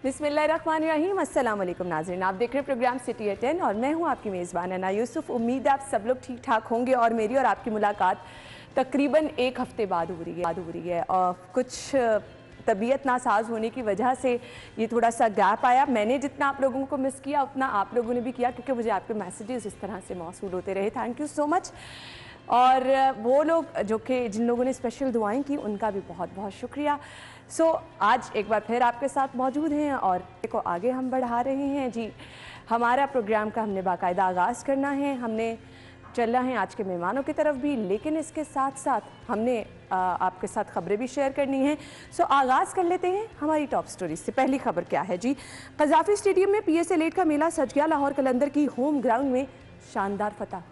बिस्मिल्लाहिर्रहमानिर्रहीम। अस्सलाम वालेकुम नाज़रीन, आप देख रहे हैं प्रोग्राम सिटी एट 10 और मैं हूं आपकी मेज़बान अना यूसुफ। उम्मीद है आप सब लोग ठीक ठाक होंगे और मेरी और आपकी मुलाकात तकरीबन एक हफ़्ते बाद हो रही है और कुछ तबीयत नासाज होने की वजह से ये थोड़ा सा गैप आया। मैंने जितना आप लोगों को मिस किया उतना आप लोगों ने भी किया, क्योंकि मुझे आपके मैसेजेस इस तरह से मौसूल होते रहे। Thank you so much. और वो लोग जो कि जिन लोगों ने स्पेशल दुआएं की उनका भी बहुत बहुत शुक्रिया। आज एक बार फिर आपके साथ मौजूद हैं और को आगे हम बढ़ा रहे हैं जी। हमारा प्रोग्राम का हमने बाकायदा आगाज़ करना है, हमने चलना है आज के मेहमानों की तरफ भी, लेकिन इसके साथ साथ हमने आपके साथ खबरें भी शेयर करनी हैं। आगाज़ कर लेते हैं हमारी टॉप स्टोरी से। पहली खबर क्या है जी, कज़ाफ़ी स्टेडियम में PSL 8 का मेला सज गया। लाहौर कलंदर की होम ग्राउंड में शानदार फतह।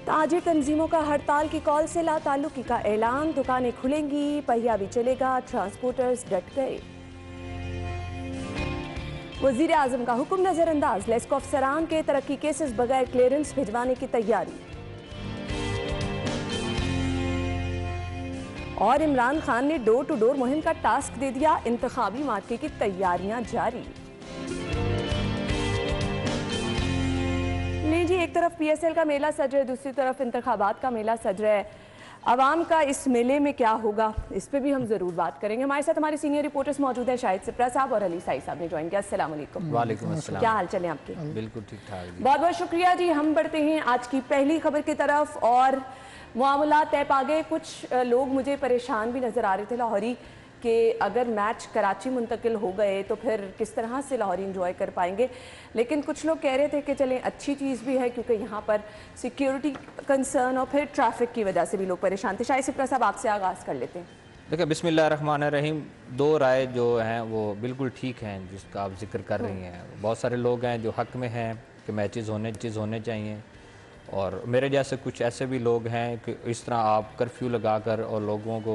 ताजिर तंजीमों का हड़ताल की कॉल से लाताल्लुकी का ऐलान। दुकानें खुलेंगी, पहिया भी चलेगा, ट्रांसपोर्टर्स डट गए। वजीर आजम का हुक्म नजरअंदाज, लेस्को अफसरान के तरक्की केसेस बगैर क्लियरेंस भिजवाने की तैयारी। और इमरान खान ने डोर टू डोर मुहिम का टास्क दे दिया, इंतखाबी मार्के की तैयारियां जारी। नहीं जी, एक तरफ PSL का मेला सज रहा है, दूसरी तरफ इंतखाबात का मेला सज रहा है। आवाम का इस मेले में क्या होगा, इस पे भी हम जरूर बात करेंगे। हमारे साथ हमारे सीनियर रिपोर्टर्स मौजूद है, शाहिद सिप्रा साहब और अली साई साहब ने ज्वाइन किया। अस्सलाम वालेकुम। वालेकुम अस्सलाम। क्या हाल चले आपके? बिल्कुल ठीक ठाक। बहुत बहुत शुक्रिया जी। हम बढ़ते हैं आज की पहली खबर की तरफ और मामला तय पा गए। कुछ लोग मुझे परेशान भी नजर आ रहे थे लाहौरी कि अगर मैच कराची मुंतकिल हो गए तो फिर किस तरह से लाहौरी इंजॉय कर पाएंगे, लेकिन कुछ लोग कह रहे थे कि चलें अच्छी चीज़ भी है क्योंकि यहाँ पर सिक्योरिटी कंसर्न और फिर ट्रैफिक की वजह से भी लोग परेशान थे। शाहिद सिप्रा साहब, आपसे आगाज़ कर लेते हैं। देखिए, बिस्मिल्लाहिर्रहमानिर्रहीम, दो राय जो हैं वो बिल्कुल ठीक हैं जिसका आप जिक्र कर रही हैं। बहुत सारे लोग हैं जो हक में हैं कि मैचेस होने चाहिए, और मेरे जैसे कुछ ऐसे भी लोग हैं कि इस तरह आप कर्फ्यू लगाकर और लोगों को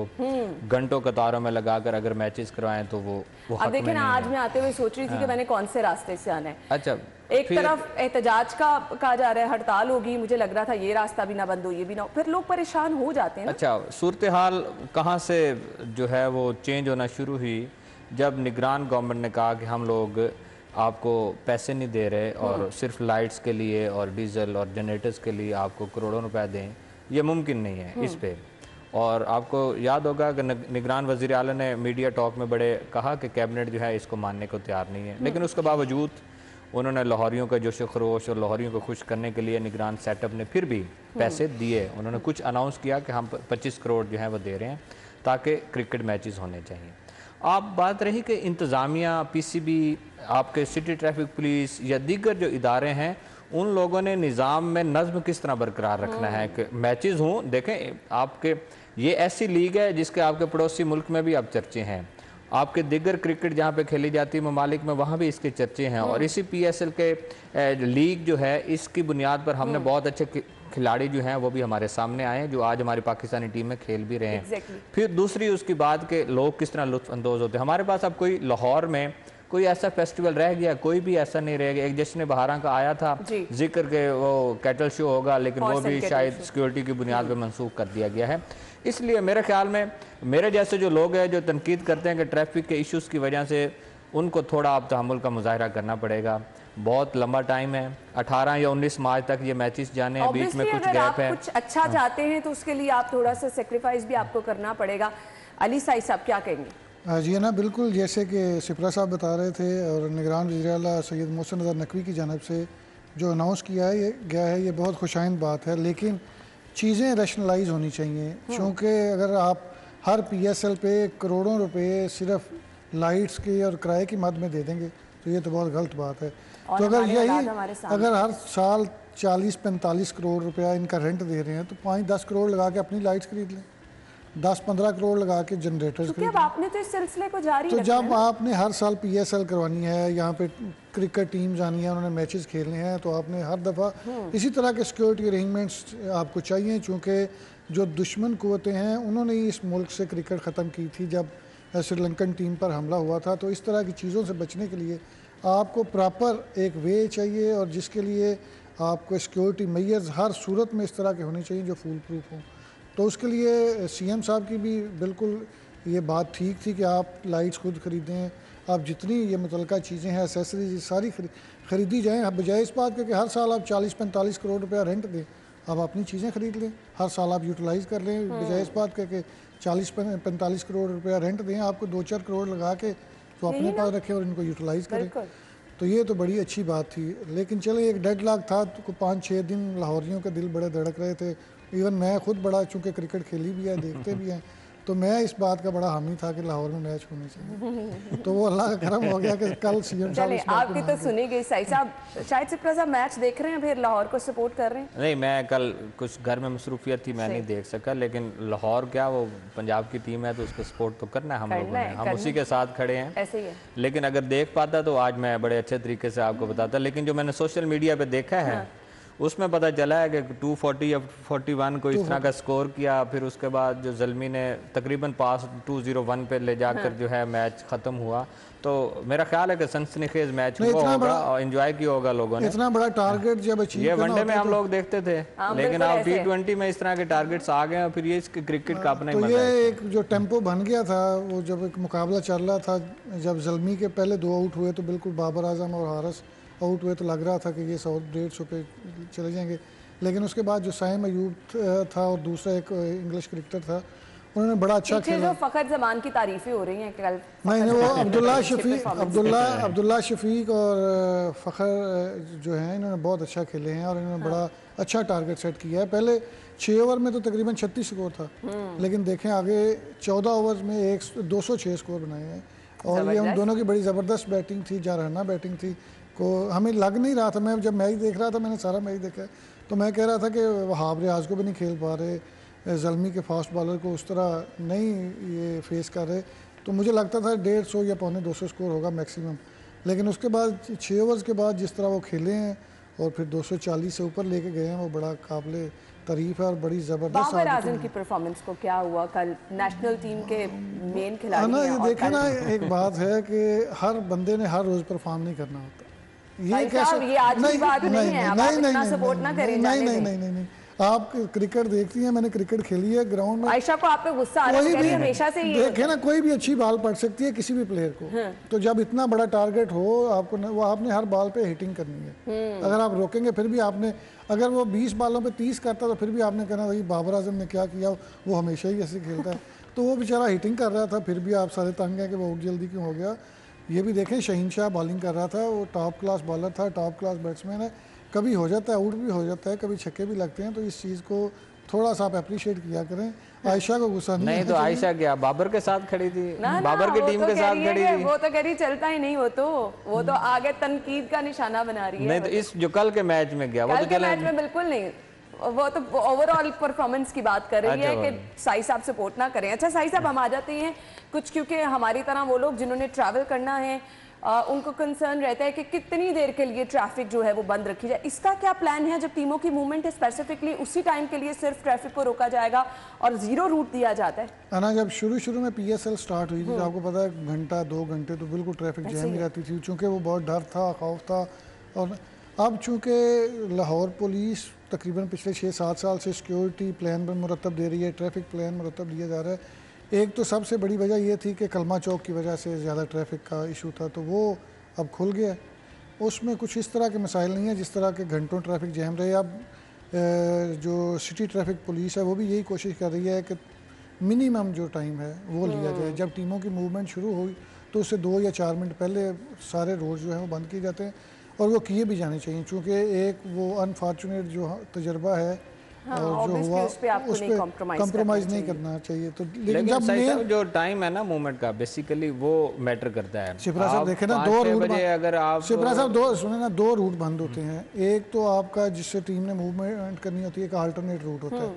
घंटों कतारों में लगाकर अगर मैचेस करवाएं तो वो अब देखिए ना, आज मैं आते हुए सोच रही थी कि मैंने कौन से रास्ते से आना है। अच्छा, एक तरफ एहतजाज का कहा जा रहा है, हड़ताल होगी, मुझे लग रहा था ये रास्ता भी ना बंद हो, ये भी ना हो, फिर लोग परेशान हो जाते हैं। अच्छा, सूरत हाल कहाँ से जो है वो चेंज होना शुरू हुई जब निगरान गवर्नमेंट ने कहा कि हम लोग आपको पैसे नहीं दे रहे और सिर्फ लाइट्स के लिए और डीजल और जनरेटर्स के लिए आपको करोड़ों रुपए दें, ये मुमकिन नहीं है इस पे। और आपको याद होगा कि निगरान वज़ीर आला ने मीडिया टॉक में बड़े कहा कि कैबिनेट जो है इसको मानने को तैयार नहीं है, लेकिन उसके बावजूद उन्होंने लाहौरियों का जोश खरोश और लाहौरियों को खुश करने के लिए निगरान सेटअप ने फिर भी पैसे दिए। उन्होंने कुछ अनाउंस किया कि हम 25 करोड़ जो है वो दे रहे हैं ताकि क्रिकेट मैचेस होने चाहिए। आप बात रही कि इंतज़ामिया, PCB, आपके सिटी ट्रैफिक पुलिस या दीगर जो इदारे हैं, उन लोगों ने निज़ाम में नज़्म किस तरह बरकरार रखना है कि मैचेस हों। देखें, आपके ये ऐसी लीग है जिसके आपके पड़ोसी मुल्क में भी अब चर्चे हैं, आपके दिगर क्रिकेट जहाँ पे खेली जाती है ममालिक में वहाँ भी इसके चर्चे हैं, और इसी PSL के लीग जो है इसकी बुनियाद पर हमने बहुत अच्छे खिलाड़ी जो हैं वो भी हमारे सामने आए हैं जो आज हमारी पाकिस्तानी टीम में खेल भी रहे हैं। फिर दूसरी उसकी बात के लोग किस तरह लुत्फ अंदोज होते हैं। हमारे पास अब कोई लाहौर में कोई ऐसा फेस्टिवल रह गया, कोई भी ऐसा नहीं रह गया। एक जश्न बहारा का आया था जिक्र के वो कैटल शो होगा, लेकिन वो भी शायद सिक्योरिटी की बुनियाद पर मनसूख कर दिया गया है। इसलिए मेरे ख्याल में मेरे जैसे जो लोग हैं जो तनकीद करते हैं कि ट्रैफिक के इश्यूज़ की वजह से उनको थोड़ा अब तहम्मुल का मुजाहरा करना पड़ेगा। बहुत लंबा टाइम है, 18 या 19 मार्च तक ये मैचेस जाने हैं, बीच में कुछ गैप है। कुछ अच्छा चाहते हैं तो उसके लिए आप थोड़ा सा सेक्रीफाइस भी आपको करना पड़ेगा। अली साई साहब क्या कहेंगे? जी ना, बिल्कुल जैसे कि सिप्रा साहब बता रहे थे और निगरान वज़ीर आला सैयद मोहसिन रज़ा नकवी की जानब से जो अनाउंस किया है गया है, ये बहुत खुशाइंद बात है, लेकिन चीज़ें रैशनलाइज होनी चाहिए। क्योंकि अगर आप हर PSL पे करोड़ों रुपए सिर्फ लाइट्स के और किराए की मद में दे देंगे तो ये तो बहुत गलत बात है। तो अगर हर साल 40-45 करोड़ रुपया इनका रेंट दे रहे हैं तो 5-10 करोड़ लगा के अपनी लाइट्स खरीद लें, 10-15 करोड़ लगा के जनरेटर्स खरीद लें। आपने तो इस सिलसिले को जारी तो जब आपने हर साल PSL करवानी है, यहाँ पे क्रिकेट टीम्स आनी है, उन्होंने मैचेस खेलने हैं, तो आपने हर दफ़ा इसी तरह के सिक्योरिटी अरेंजमेंट्स आपको चाहिए। चूँकि जो दुश्मन कुव्वतें हैं उन्होंने इस मुल्क से क्रिकेट ख़त्म की थी जब श्रीलंकन टीम पर हमला हुआ था। तो इस तरह की चीज़ों से बचने के लिए आपको प्रॉपर एक वे चाहिए और जिसके लिए आपको सिक्योरिटी मेजर्स हर सूरत में इस तरह के होने चाहिए जो फूल प्रूफ हों। तो उसके लिए सीएम साहब की भी बिल्कुल ये बात ठीक थी कि आप लाइट्स खुद ख़रीदें, आप जितनी ये मुतलका चीज़ें हैं एसेसरीज सारी ख़रीदी जाएँ, बजाय इस बात के कि हर साल आप 40-45 करोड़ रुपया रेंट दें, आप अपनी चीज़ें ख़रीद लें, हर साल आप यूटिलाइज़ कर लें, बजाय इस बात के कि 40-45 करोड़ रुपया रेंट दें, आपको 2-4 करोड़ लगा के तो अपने पास रखें और इनको यूटिलाइज़ करें। तो ये तो बड़ी अच्छी बात थी। लेकिन चले एक डेडलॉक था तो 5-6 दिन लाहौरियों के दिल बड़े धड़क रहे थे। इवन मैं खुद बड़ा, चूँकि क्रिकेट खेली भी है, देखते भी हैं, तो मैं इस बात का बड़ा हामी था कि लाहौर में मैच होने चाहिए। तो वो अल्लाह का करम हो गया कि कल सीएम साहब आपकी तो सुनी गई। सही साहब, शायद सिप्रा साहब मैच देख रहे हैं, फिर लाहौर को सपोर्ट कर रहे हैं? नहीं, मैं कल कुछ घर में मसरूफियत थी, मैं नहीं देख सका, लेकिन लाहौर क्या, वो पंजाब की टीम है तो उसको सपोर्ट तो करना है हम लोगों ने, हम उसी के साथ खड़े हैं। ऐसे ही है। लेकिन अगर देख पाता तो आज मैं बड़े अच्छे तरीके से आपको बताता, लेकिन जो मैंने सोशल मीडिया पे देखा है उसमें पता चला है कि 240 या 41 को इस तरह का स्कोर किया, फिर उसके बाद जो ज़ल्मी ने तकरीबन पास 201 पे ले जाकर जो है मैच ख़त्म हुआ। तो मेरा ख्याल है कि सनसनीखेज मैच हुआ होगा और एंजॉय किया होगा लोगों ने। इतना बड़ा टारगेट जब अचीव ये वनडे में हम लोग देखते थे, लेकिन अब T20 में इस तरह के टारगेट्स आ गए और फिर ये इसके क्रिकेट का अपना ही मजा है। ये एक जो टेम्पो बन गया था, वो जब एक मुकाबला चल रहा था, जब ज़ल्मी के पहले 2 आउट हुए तो बिल्कुल बाबर आजम और हारिस आउट हुए तो लग रहा था कि ये 100-150 पे चले जाएंगे। लेकिन उसके बाद जो साइम अयूब था और दूसरा एक इंग्लिश क्रिकेटर था, उन्होंने बड़ा अच्छा खेला। जो फ़खर जमान की तारीफें हो रही हैं कल। नहीं, वो अब्दुल्ला शफीक और फ़खर जो हैं, इन्होंने बहुत अच्छा खेले हैं और इन्होंने बड़ा अच्छा टारगेट सेट किया है। पहले 6 ओवर में तो तकरीबन 36 स्कोर था, लेकिन देखें आगे 14 ओवर में 206 स्कोर बनाए हैं। और ये उन दोनों की बड़ी ज़बरदस्त बैटिंग थी, जारहाना बैटिंग थी। को हमें लग नहीं रहा था, मैं जब मैच देख रहा था, मैंने सारा मैच देखा, तो मैं कह रहा था कि वहाब रियाज को भी नहीं खेल पा रहे, ज़ल्मी के फास्ट बॉलर को उस तरह नहीं ये फेस कर रहे। तो मुझे लगता था 150 या 250 स्कोर होगा मैक्सिमम। लेकिन उसके बाद 6 ओवर्स के बाद जिस तरह वो खेले हैं और फिर 240 से ऊपर लेके गए हैं, वो बड़ा काबिल तारीफ है और बड़ी ज़बरदस्त। बाबर आजम की परफॉर्मेंस को क्या हुआ कल? नेशनल टीम के मेन खिलाड़ी हैं। ये देखें ना, एक बात है कि हर बंदे ने हर रोज़ परफॉर्म नहीं करना होता। ये कैसे? ये आज की बात नहीं है, आप इतना सपोर्ट ना करें। नहीं, आप क्रिकेट देखती हैं, मैंने क्रिकेट खेली है ग्राउंड में। आयशा को आप पे गुस्सा आ रहा है, हमेशा से ये देखे ना, कोई भी अच्छी बॉल पड़ सकती है किसी भी प्लेयर को। तो जब इतना बड़ा टारगेट हो आपको, वो आपने हर बॉल पे हिटिंग करनी है। अगर आप रोकेंगे फिर भी आपने, अगर वो 20 बॉलों पे 30 करता तो फिर भी आपने कहना भाई बाबर आजम ने क्या किया, वो हमेशा ही ऐसे खेलता है। तो वो बेचारा हिटिंग कर रहा था, फिर भी आप सारे तंग हैं कि वो जल्दी क्यों हो गया। ये भी देखें, शहीन शाह बॉलिंग कर रहा था, वो टॉप क्लास बॉलर था, टॉप क्लास बैट्समैन है। कभी हो जाता है, आउट भी हो जाता है, कभी छक्के भी लगते हैं। तो इस चीज़ को थोड़ा सा आप अप्रिशिएट किया करें। आयशा को गुस्सा नहीं तो आयशा क्या बाबर के साथ खड़ी थी, बाबर की टीम के साथ खड़ी थी। वो तो कह रही चलता ही नहीं, वो तो आगे तनकीद का निशाना बना रही है। नहीं तो इस जो कल के मैच में गया, वो तो मैच में बिल्कुल नहीं, वो तो ओवरऑल परफॉर्मेंस की बात कर रही है कि साई साहब सपोर्ट ना करें। अच्छा साई साहब, हम आ जाते हैं कुछ, क्योंकि हमारी तरह वो लोग जिन्होंने ट्रैवल करना है उनको कंसर्न रहता है कि कितनी देर के लिए ट्रैफिक जो है वो बंद रखी जाए। इसका क्या प्लान है? जब टीमों की मूवमेंट है स्पेसिफिकली उसी टाइम के लिए सिर्फ ट्रैफिक को रोका जाएगा और 0 रूट दिया जाता है ना? जब शुरू में PSL स्टार्ट हुई थी तो आपको पता है घंटा 2 घंटे तो बिल्कुल ट्रैफिक जैम ही रहती थी, चूँकि वो बहुत डर था, खौफ था। और अब चूँकि लाहौर पुलिस तकरीबन पिछले 6-7 साल से सिक्योरिटी प्लान पर मुरतब दे रही है, ट्रैफिक प्लान मुरतब दिया जा रहा है। एक तो सबसे बड़ी वजह ये थी कि कलमा चौक की वजह से ज़्यादा ट्रैफिक का इशू था, तो वो अब खुल गया। उसमें कुछ इस तरह के मसाइल नहीं है जिस तरह के घंटों ट्रैफिक जैम रहे। अब जो सिटी ट्रैफिक पुलिस है वो भी यही कोशिश कर रही है कि मिनिमम जो टाइम है वो लिया जाए। जब टीमों की मूवमेंट शुरू हुई तो उससे 2 या 4 मिनट पहले सारे रोड जो हैं वो बंद किए जाते हैं और वो किए भी जाने चाहिए, चूँकि एक वो अनफॉर्चुनेट जो तजुर्बा है और जो हुआ उस पर कॉम्प्रोमाइज़ नहीं करना चाहिए। तो लेकिन जब जो टाइम है ना मूवमेंट का, बेसिकली वो मैटर करता है। शिप्रा साहब देखे ना, 2 रूट अगर आप शिप्रा साहब 2 रूट बंद होते हैं। एक तो आपका जिससे टीम ने मूवमेंट करनी होती है, एक अल्टरनेट रूट होता है।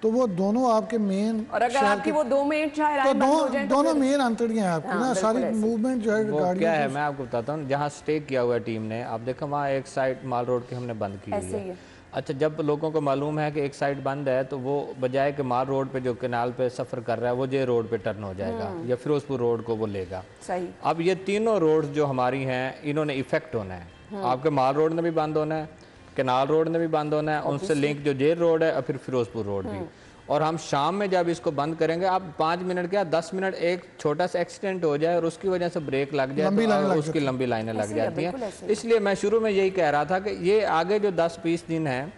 तो वो दोनों आपके मेन, और अगर आपकी वो 2 मिनट चाहे तो बंद हो जाए दोनों मेन अंतड़ियां हैं आपकी ना, सारी मूवमेंट जो है वो गाड़ियों क्या है की। मैं आपको बताता हूँ, जहाँ स्टे किया हुआ है टीम ने, आप देखो वहाँ एक साइड माल रोड की हमने बंद की हुई ऐसे ही है। है। अच्छा, जब लोगों को मालूम है कि एक साइड बंद है तो वो बजाय कि माल रोड पे जो कैनाल पे सफ़र कर रहा है वो जे रोड पे टर्न हो जाएगा या फिरोजपुर रोड को वो लेगा। सही। अब ये तीनों रोड्स जो हमारी हैं इन्होंने इफेक्ट होना है। आपके माल रोड ने भी बंद होना है, कैनाल रोड ने भी बंद होना है, उनसे लिंक जो जेल रोड है और फिर फिरोजपुर रोड भी। और हम शाम में जब इसको बंद करेंगे, आप 5 मिनट क्या 10 मिनट एक छोटा सा एक्सीडेंट हो जाए और उसकी वजह से ब्रेक लग जाए तो उसकी लंबी लाइनें लग जाती हैं। इसलिए मैं शुरू में यही कह रहा था कि ये आगे जो 10-20 दिन है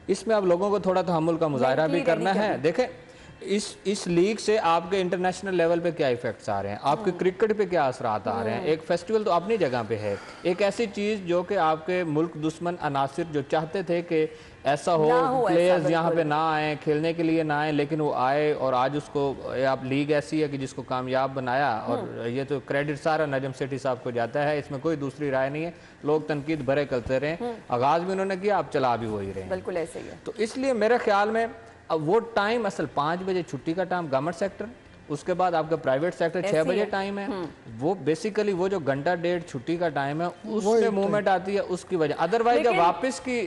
इसमें अब लोगों को थोड़ा तहम्मुल का मुजाहरा भी करना है। देखें इस लीग से आपके इंटरनेशनल लेवल पे क्या इफेक्ट्स आ रहे हैं, आपके क्रिकेट पे क्या असरात आ रहे हैं। एक फेस्टिवल तो अपनी जगह पे है, एक ऐसी चीज़ जो कि आपके मुल्क दुश्मन अनासिर जो चाहते थे कि ऐसा हो, प्लेयर्स यहाँ पे ना आए, खेलने के लिए ना आए, लेकिन वो आए और आज उसको आप लीग ऐसी है कि जिसको कामयाब बनाया। और ये तो क्रेडिट सारा नजम सेठी साहब को जाता है, इसमें कोई दूसरी राय नहीं है। लोग तनकीद भरे करते रहे, आगाज़ भी उन्होंने किया, आप चला भी वही रहे। बिल्कुल ऐसे ही है। तो इसलिए मेरे ख्याल में अब वो टाइम असल 5 बजे छुट्टी का टाइम गवर्नमेंट सेक्टर, उसके बाद आपका प्राइवेट सेक्टर 6 बजे टाइम है। वो बेसिकली वो जो घंटा डेढ़ छुट्टी का टाइम है उसमें मूवमेंट आती है उसकी वजह। अदरवाइज जब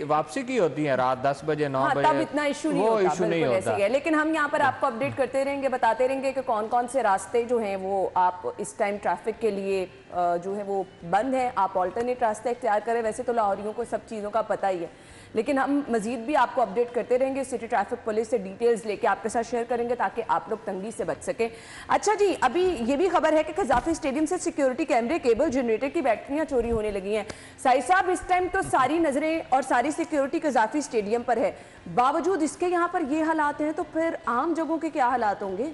वापसी की होती है रात 10 बजे 9 बजे तब इतना इशू नहीं होता। लेकिन हम यहाँ पर आपको अपडेट करते रहेंगे, बताते रहेंगे कि कौन कौन से रास्ते जो हैं वो आप इस टाइम ट्रैफिक के लिए जो है वो बंद है। आप ऑल्टरनेट रास्ते इख्तियार करें। वैसे तो लाहौरियों को सब चीज़ों का पता ही है, लेकिन हम मजीद भी आपको अपडेट करते रहेंगे। सिटी ट्रैफिक पुलिस से डिटेल्स लेके आपके साथ शेयर करेंगे ताकि आप लोग तंगी से बच सकें। अच्छा जी, अभी ये भी खबर है कि कज़ाफी स्टेडियम से सिक्योरिटी कैमरे, केबल, जनरेटर की बैटरियां चोरी होने लगी हैं। साहिब साहब, इस टाइम तो सारी नजरें और सारी सिक्योरिटी कज़ाफी स्टेडियम पर है, बावजूद इसके यहाँ पर ये हालात हैं, तो फिर आम जगहों के क्या हालात होंगे?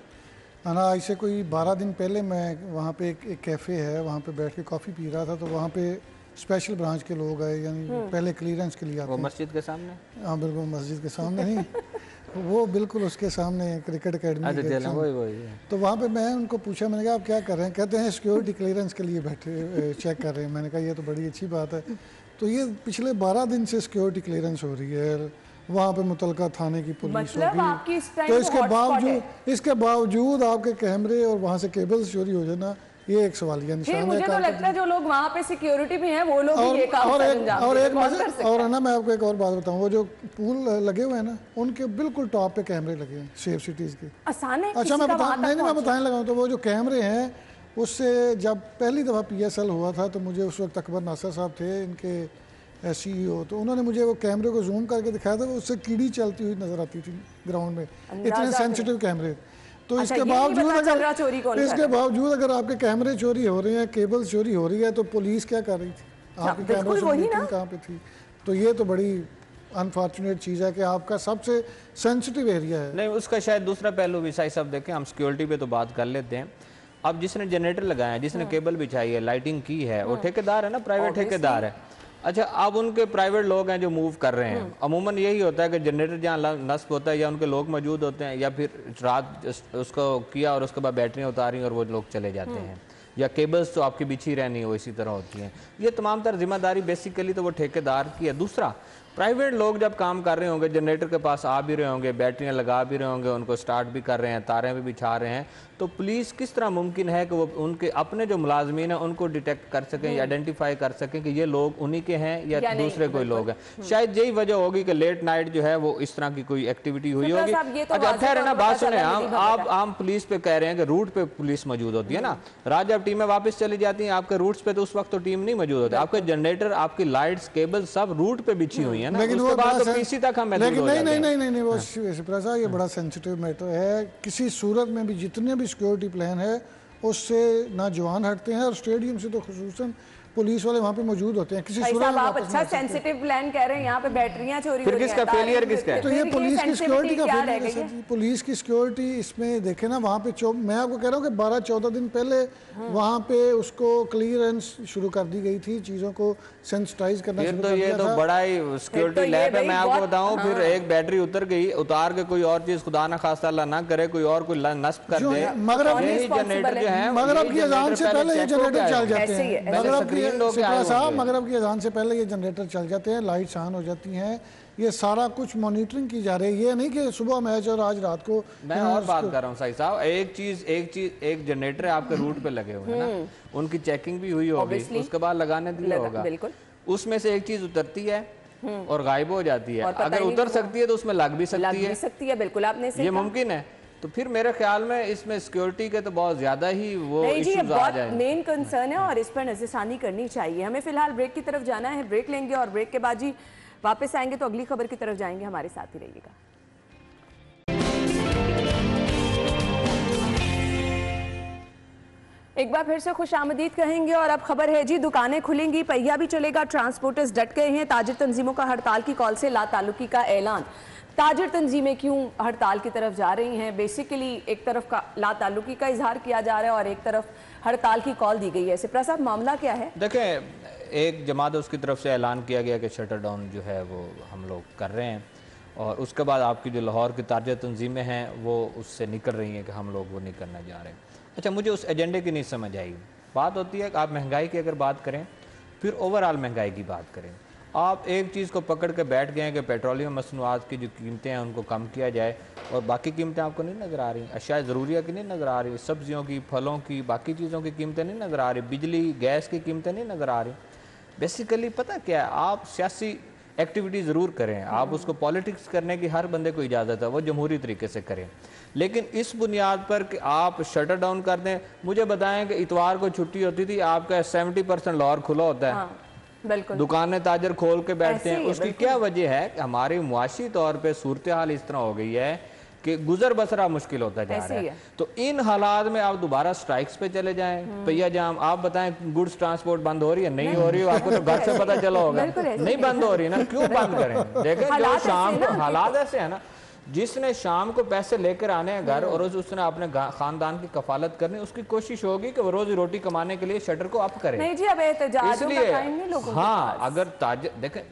ना, आज से कोई 12 दिन पहले मैं वहाँ पे एक कैफ़े है, वहाँ पे बैठ के कॉफ़ी पी रहा था, तो वहाँ पे स्पेशल ब्रांच के लोग आए, यानी पहले क्लियरेंस के लिए आते हैं। वो मस्जिद के सामने? हाँ बिल्कुल, मस्जिद के सामने नहीं वो बिल्कुल उसके सामने क्रिकेट अकेडमी के सामने। तो वहाँ पे मैं उनको पूछा, मैंने कहा आप क्या कर रहे हैं? कहते हैं सिक्योरिटी क्लियरेंस के लिए बैठे चेक कर रहे हैं। मैंने कहा ये तो बड़ी अच्छी बात है। तो ये पिछले 12 दिन से सिक्योरिटी क्लियरेंस हो रही है, वहाँ पे मुतलका थाने की पुलिस होगी, तो इसके बावजूद आपके कैमरे और वहाँ से केबल्स चोरी हो जाना, ये एक सवालिया निशान है। मुझे तो लगता है जो लोग वहाँ पे सिक्योरिटी में हैं वो लोग ये काम और मैं आपको एक और बात बताऊँ, वो जो पूल लगे हुए हैं ना, उनके बिल्कुल टॉप पे कैमरे लगे हैं सेफ सिटीज के। आसान है? अच्छा, मैं बताने लगा हूँ। तो वो जो कैमरे हैं, उससे जब पहली दफ़ा PSL हुआ था तो मुझे उस वक्त अकबर नासर साहब थे इनके CEO, तो उन्होंने मुझे वो कैमरे को जूम करके दिखाया था, उससे कीड़ी चलती हुई नजर आती थी ग्राउंड में, इतने सेंसिटिव कैमरे। तो इसके बावजूद अगर आपके कैमरे चोरी हो रहे हैं, केबल्स चोरी हो रही है, तो पुलिस क्या कर रही थी? आपके कैमरे कहाँ पे थी? तो ये तो बड़ी अनफॉर्चुनेट चीज़ है कि आपका सबसे सेंसिटिव एरिया है। नहीं, उसका शायद दूसरा पहलू भी साहिब साहब देखें, हम सिक्योरिटी पे तो बात कर लेते हैं। अब जिसने जनरेटर लगाया है, जिसने केबल बिछाई है, लाइटिंग की है, वो ठेकेदार है ना, प्राइवेट ठेकेदार है। अच्छा, अब उनके प्राइवेट लोग हैं जो मूव कर रहे हैं। अमूमन यही होता है कि जनरेटर जहाँ नस्ब होता है या उनके लोग मौजूद होते हैं, या फिर रात उसको किया और उसके बाद बैटरियाँ उतारी और वो लोग चले जाते हैं, या केबल्स तो आपकी बिछी रहनी हो इसी तरह होती हैं। ये तमाम तर जिम्मेदारी बेसिकली तो वो ठेकेदार की है। दूसरा, प्राइवेट लोग जब काम कर रहे होंगे, जनरेटर के पास आ भी रहे होंगे, बैटरियां लगा भी रहे होंगे, उनको स्टार्ट भी कर रहे हैं, तारें भी बिछा रहे हैं, तो पुलिस किस तरह मुमकिन है कि वो उनके अपने जो मुलाजमीन हैं उनको डिटेक्ट कर सकें या आइडेंटिफाई कर सकें कि ये लोग उन्हीं के हैं या दूसरे कोई लोग हैं? शायद यही वजह होगी कि लेट नाइट जो है वो इस तरह की कोई एक्टिविटी हुई होगी। अच्छा खैर है ना, बात सुने, आप आम पुलिस पे कह रहे हैं कि रूट पे पुलिस मौजूद होती है ना, रात जब टीमें वापस चली जाती हैं आपके रूट्स पे, तो उस वक्त तो टीम नहीं मौजूद होती। आपके जनरेटर, आपकी लाइट्स, केबल सब रूट पे बिछी हुई है ना, उसके बाद तो PC तक हम नहीं, वो शिप्रा साहब, ये बड़ा सेंसिटिव मैटर है। किसी सूरत में भी जितने भी सिक्योरिटी प्लान है उससे ना जवान हटते हैं, और स्टेडियम से तो खुसूसन पुलिस वाले वहाँ पे मौजूद होते हैं। किसी सूरत में आप अच्छा सेंसिटिव प्लान कह रहे हैं, यहाँ पे बैटरियां चोरी हो रही हैं, किसका फेलियर किसका है? तो ये पुलिस की सिक्योरिटी का फेलियर है। पुलिस की सिक्योरिटी इसमें देखे ना, वहाँ पे मैं आपको कह रहा हूँ कि 12-14 दिन पहले वहाँ पे उसको क्लियरेंस शुरू कर दी गई थी, चीज़ों को सेंसिटाइज करना शुरू कर दिया था। ये तो बड़ा ही सिक्योरिटी लैब है। मैं आपको बताऊँ, फिर एक बैटरी उतर गई, उतार के कोई और चीज़ खुदा ना खास्ता अल्लाह ना करे कोई और कोई नस्ब कर दे, मगरब की अजान से पहले ये जनरेटर चल जाते हैं। मगरब की ये 3 लोग आए सिपरा साहब होंगे। मगरब की अजान से पहले ये जनरेटर चल जाते हैं, लाइट्स ऑन हो जाती हैं, ये सारा कुछ मॉनिटरिंग की जा रही है। ये नहीं कि सुबह मैच और आज रात को मैं और बात कर रहा हूँ साई साहब, एक जनरेटर आपके रूट पे लगे हुए हैं ना, उनकी चेकिंग भी हुई होगी, उसके बाद लगाने दिया होगा, बिल्कुल। उसमें से एक चीज उतरती है और गायब हो जाती है। अगर उतर सकती है तो उसमें लग भी सकती है, बिल्कुल आपने सही ये कहा। मुमकिन है। तो फिर मेरे ख्याल में इसमें सिक्योरिटी के तो बहुत ज्यादा ही वो नहीं जी, ये इश्यूज आ बहुत जाएंगे। मेन कंसर्न है और इस पर नजरसानी करनी चाहिए। हमें फिलहाल ब्रेक की तरफ जाना है, ब्रेक लेंगे और ब्रेक के बाद जी वापस आएंगे तो अगली खबर की तरफ जाएंगे। हमारे साथ ही रहिएगा। एक बार फिर से खुश आमदीद कहेंगे और अब खबर है जी, दुकानें खुलेंगी, पहिया भी चलेगा, ट्रांसपोर्टर्स डट गए हैं। ताजिर तंजीमों का हड़ताल की कॉल से लाताल्लुकी का ऐलान। ताजिर तंजीमें क्यों हड़ताल की तरफ जा रही हैं? बेसिकली एक तरफ का लाताल्लुकी का इजहार किया जा रहा है और एक तरफ हड़ताल की कॉल दी गई है। सिपरा साहब, मामला क्या है? देखें, एक जमात उसकी तरफ से ऐलान किया गया कि शटर डाउन जो है वो हम लोग कर रहे हैं, और उसके बाद आपकी जो लाहौर की ताजिर तंजीमें हैं वो उससे निकल रही हैं कि हम लोग वो नहीं करना जा रहे हैं। अच्छा, मुझे उस एजेंडे की नहीं समझ आई। बात होती है कि आप महंगाई की अगर बात करें, फिर ओवरऑल महंगाई की बात करें। आप एक चीज़ को पकड़ के बैठ गए हैं कि पेट्रोलियम मसनूआत की जो कीमतें हैं उनको कम किया जाए, और बाकी कीमतें आपको नहीं नज़र आ रही, अशिया ज़रूरिया की नहीं नज़र आ रही, सब्जियों की, फलों की, बाकी चीज़ों की कीमतें नहीं नज़र आ रही, बिजली गैस की कीमतें नहीं नज़र आ रही। बेसिकली पता क्या है, आप सियासी एक्टिविटी ज़रूर करें, आप उसको पॉलिटिक्स करने की हर बंदे को इजाज़त है, वो जमहूरी तरीके से करें, लेकिन इस बुनियाद पर कि आप शटर डाउन कर दें। मुझे बताएं कि इतवार को छुट्टी होती थी, आपका 70% लाहौर खुला होता है। हाँ, बिल्कुल। दुकानें ताजर खोल के बैठते हैं। ऐसे ही है, उसकी बिल्कुल। क्या वजह है कि हमारी मुआशी तौर पे सूरत हाल इस तरह हो गई है कि गुजर बसरा मुश्किल होता जा ऐसे रहा ही है। है। तो इन हालात में आप दोबारा स्ट्राइक्स पे चले जाएं, पहिया जाम। आप बताएं गुड्स ट्रांसपोर्ट बंद हो रही है? नहीं हो रही है, आपको तो घर से पता चला होगा। बिल्कुल ऐसे नहीं ही बंद हो रही है ना, क्यों बंद करें? देखें, जो हालात ऐसे शाम हैं को ना, हालात ऐसे है ना, जिसने शाम को पैसे लेकर आने हैं घर और उसने अपने खानदान की कफालत करनी, उसकी कोशिश होगी कि वो रोजी रोटी कमाने के लिए शटर को अप करे। नहीं जी, अब एहतजाजों का टाइम नहीं लोगों के हाँ, पास। अगर ताजर देखें,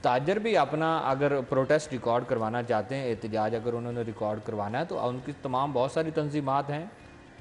ताजर भी अपना अगर प्रोटेस्ट रिकॉर्ड करवाना चाहते हैं, एहतजाज अगर उन्होंने रिकॉर्ड करवाना है, तो उनकी तमाम बहुत सारी तंजीमात हैं,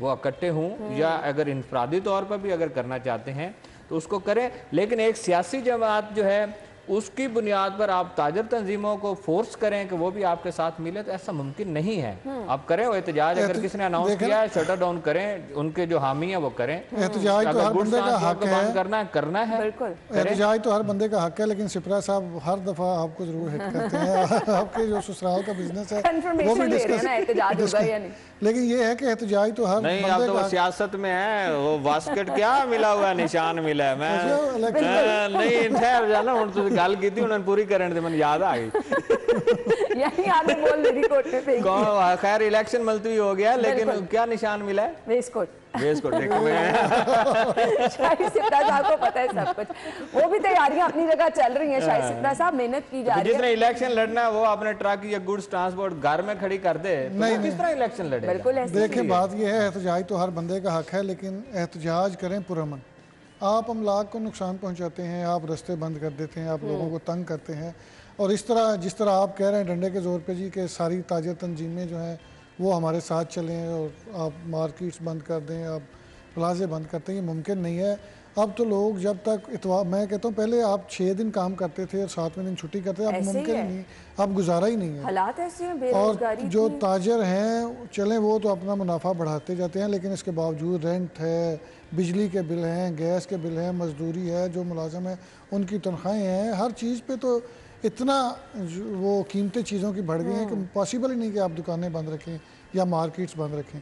वो इकट्ठे हों, या अगर इनफरादी तौर पर भी अगर करना चाहते हैं तो उसको करें। लेकिन एक सियासी जमात जो है उसकी बुनियाद पर आप ताजर तंजीमों को फोर्स करें कि वो भी आपके साथ मिले, तो ऐसा मुमकिन नहीं है। आप करें वो एहतजाज, अगर किसी ने अनाउंस किया है शटर डाउन करें, उनके जो हामी है वो करें। एहतजाज तो हर बंदे का हक है, करना है बिल्कुल। एहतजाज तो हर बंदे का हक है, लेकिन सिपरा साहब हर दफा आपको जरूर हिट करते हैं। आपके जो ससुराल का बिजनेस है वो भी कंफर्मेशन ले रहे हैं ना, एहतजाज होगा या नहीं। लेकिन ये है कि एहतजाज तो हर नहीं, अब बंदे तो का वो सियासत में है, वो बास्केट क्या मिला हुआ निशान मिला है। मैं नहीं ठहर जाना, हूं तुम गल की थी उन्होंने पूरी करने से मैंने याद आ गई। यही आगे बोल रही कोर्ट में फेंक दी। खैर इलेक्शन मुलतवी हो गया, लेकिन क्या निशान मिला है? वेस्टकोट। वेस्टकोट देखो मैं शाहिद सिपरा साहब को पता है सब कुछ, वो भी तैयारियां अपनी जगह चल रही हैं। शाहिद सिपरा साहब, मेहनत की जा रही है। जिसने इलेक्शन लड़ना है वो अपने ट्रक या गुड्स ट्रांसपोर्ट घर में खड़ी कर दे, तो वो किस तरह इलेक्शन लड़ेगा? बिल्कुल ऐसे। देखें, बात यह है, एहतजाज तो हर बंदे का हक है, लेकिन एहतजाज करें पुरअमन। आप अमलाक को नुकसान पहुंचाते हैं, आप रास्ते बंद कर देते हैं, आप लोगों को तंग करते हैं, और इस तरह जिस तरह आप कह रहे हैं डंडे के ज़ोर पे जी कि सारी ताजर तंजीमें जो हैं वो हमारे साथ चलें और आप मार्केट्स बंद कर दें, आप प्लाजे बंद करते हैं, ये मुमकिन नहीं है। अब तो लोग जब तक इतवार, मैं कहता हूँ पहले आप 6 दिन काम करते थे और 7वें दिन छुट्टी करते थे, अब मुमकिन ही नहीं, अब गुजारा ही नहीं है। हालात ऐसे हैं, और बेरोजगारी जो ताजर हैं चलें वो तो अपना मुनाफा बढ़ाते जाते हैं, लेकिन इसके बावजूद रेंट है, बिजली के बिल हैं, गैस के बिल हैं, मजदूरी है, जो मुलाजम है उनकी तनख्वाहें हैं, हर चीज़ पे तो इतना वो कीमतें चीज़ों की बढ़ गई हैं कि पॉसिबल ही नहीं कि आप दुकानें बंद रखें या मार्केट्स बंद रखें।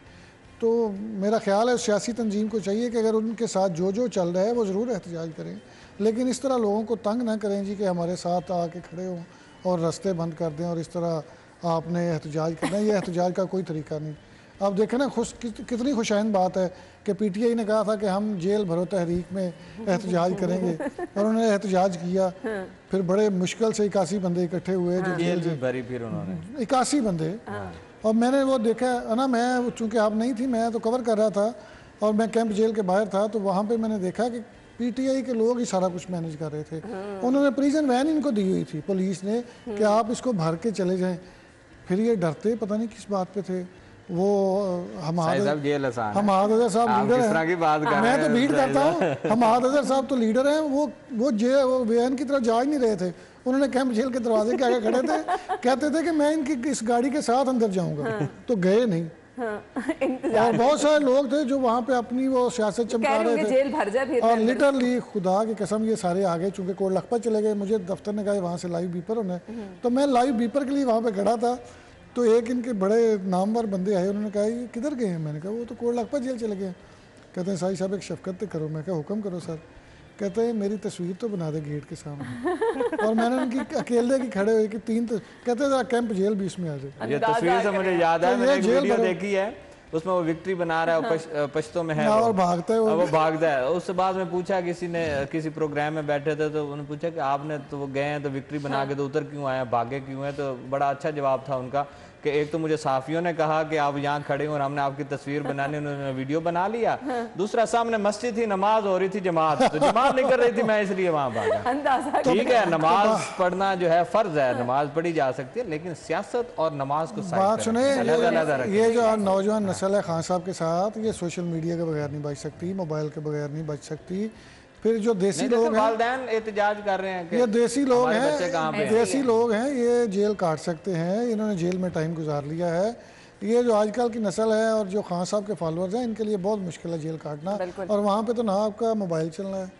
तो मेरा ख्याल है सियासी तंजीम को चाहिए कि अगर उनके साथ जो जो चल रहा है वो ज़रूर एहतजाज करें, लेकिन इस तरह लोगों को तंग ना करें जी कि हमारे साथ आके खड़े हों और रास्ते बंद कर दें और इस तरह आपने एहतजाज करना है। ये एहतजाज का कोई तरीका नहीं। अब देखें ना, कितनी खुशाइन बात है कि PTI ने कहा था कि हम जेल भरो तहरीक में एहतजाज करेंगे, और उन्होंने एहतजाज किया, फिर बड़े मुश्किल से 81 बंदे इकट्ठे हुए जो जेल भी भरी फिर उन्होंने 81 बंदे। और मैंने वो देखा ना, मैं चूँकि आप नहीं थी, मैं तो कवर कर रहा था और मैं कैंप जेल के बाहर था, तो वहाँ पे मैंने देखा कि PTI के लोग ही सारा कुछ मैनेज कर रहे थे। उन्होंने प्रिजन वैन इनको दी हुई थी पुलिस ने कि आप इसको भर के चले जाएं। फिर ये डरते पता नहीं किस बात पे थे, वो हम जेल आसान है। हमाद अजहर साहब आप लीडर किस तरह की बात कर हैं, रहे मैं तो हैं? बीट करता हूँ। हमाद अजहर साहब तो लीडर हैं, वो वैन की तरफ जा ही नहीं रहे थे, उन्होंने कैंप जेल के दरवाजे के आगे खड़े थे, कहते थे कि मैं इनकी इस गाड़ी के साथ अंदर जाऊंगा, तो गए नहीं। और बहुत सारे लोग थे जो वहाँ पे अपनी वो सियासत चमका रहे थे, जेल भर जाए और लिटरली खुदा की कसम ये सारे आगे चूंकि कोट लखपत चले गए, मुझे दफ्तर ने कहा वहाँ से लाइव बीपर होना है, तो मैं लाइव बीपर के लिए वहाँ पे खड़ा था, तो एक इनके बड़े नामवर बंदे आए, उन्होंने कहा ये किधर गए हैं? मैंने कहा वो तो कोट लखपत जेल चले गए। कहते हैं साई साहब एक शफकत करो। मैं कहा हुक्म करो सर। कहते हैं मेरी तस्वीर तो बना दे गेट के सामने। और मैंने उनकी अकेले की खड़े हुए कि कहते हैं कैंप जेल भी इसमें आ जाए। ये तस्वीर से मुझे याद है, मैंने एक वीडियो देखी है, उसमें वो विक्ट्री बना रहा है, पश्तो में है और भागता है वो भागता है। उसके बाद में पूछा, किसी ने किसी प्रोग्राम में बैठे थे तो उन्होंने पूछा कि आपने तो वो गए हैं तो विक्ट्री बना के तो उतर क्यों आए, भागे क्यों हैं? तो बड़ा अच्छा जवाब था उनका कि एक तो मुझे साफियों ने कहा कि आप यहाँ खड़े हो और हमने आपकी तस्वीर बनानी, उन्होंने वीडियो बना लिया। दूसरा सामने मस्जिद थी, नमाज हो रही थी, जमात तो जमात नहीं कर रही थी, मैं इसलिए वहाँ भागा। ठीक है, नमाज पढ़ना जो है फर्ज है, नमाज पढ़ी जा सकती है, लेकिन सियासत और नमाज को बात सुने, ये जो नौजवान नस्ल है खान साहब के साथ, ये सोशल मीडिया के बगैर नहीं बच सकती, मोबाइल के बगैर नहीं बच सकती। फिर जो देसी लोग हैं, वालिदैन एहतजाज कर रहे हैं कि ये देसी लोग हैं, देसी लोग हैं, ये जेल काट सकते हैं, इन्होंने जेल में टाइम गुजार लिया है। ये जो आजकल की नस्ल है और जो खान साहब के फॉलोअर्स हैं, इनके लिए बहुत मुश्किल है जेल काटना। और वहाँ पे तो ना आपका मोबाइल चलना है,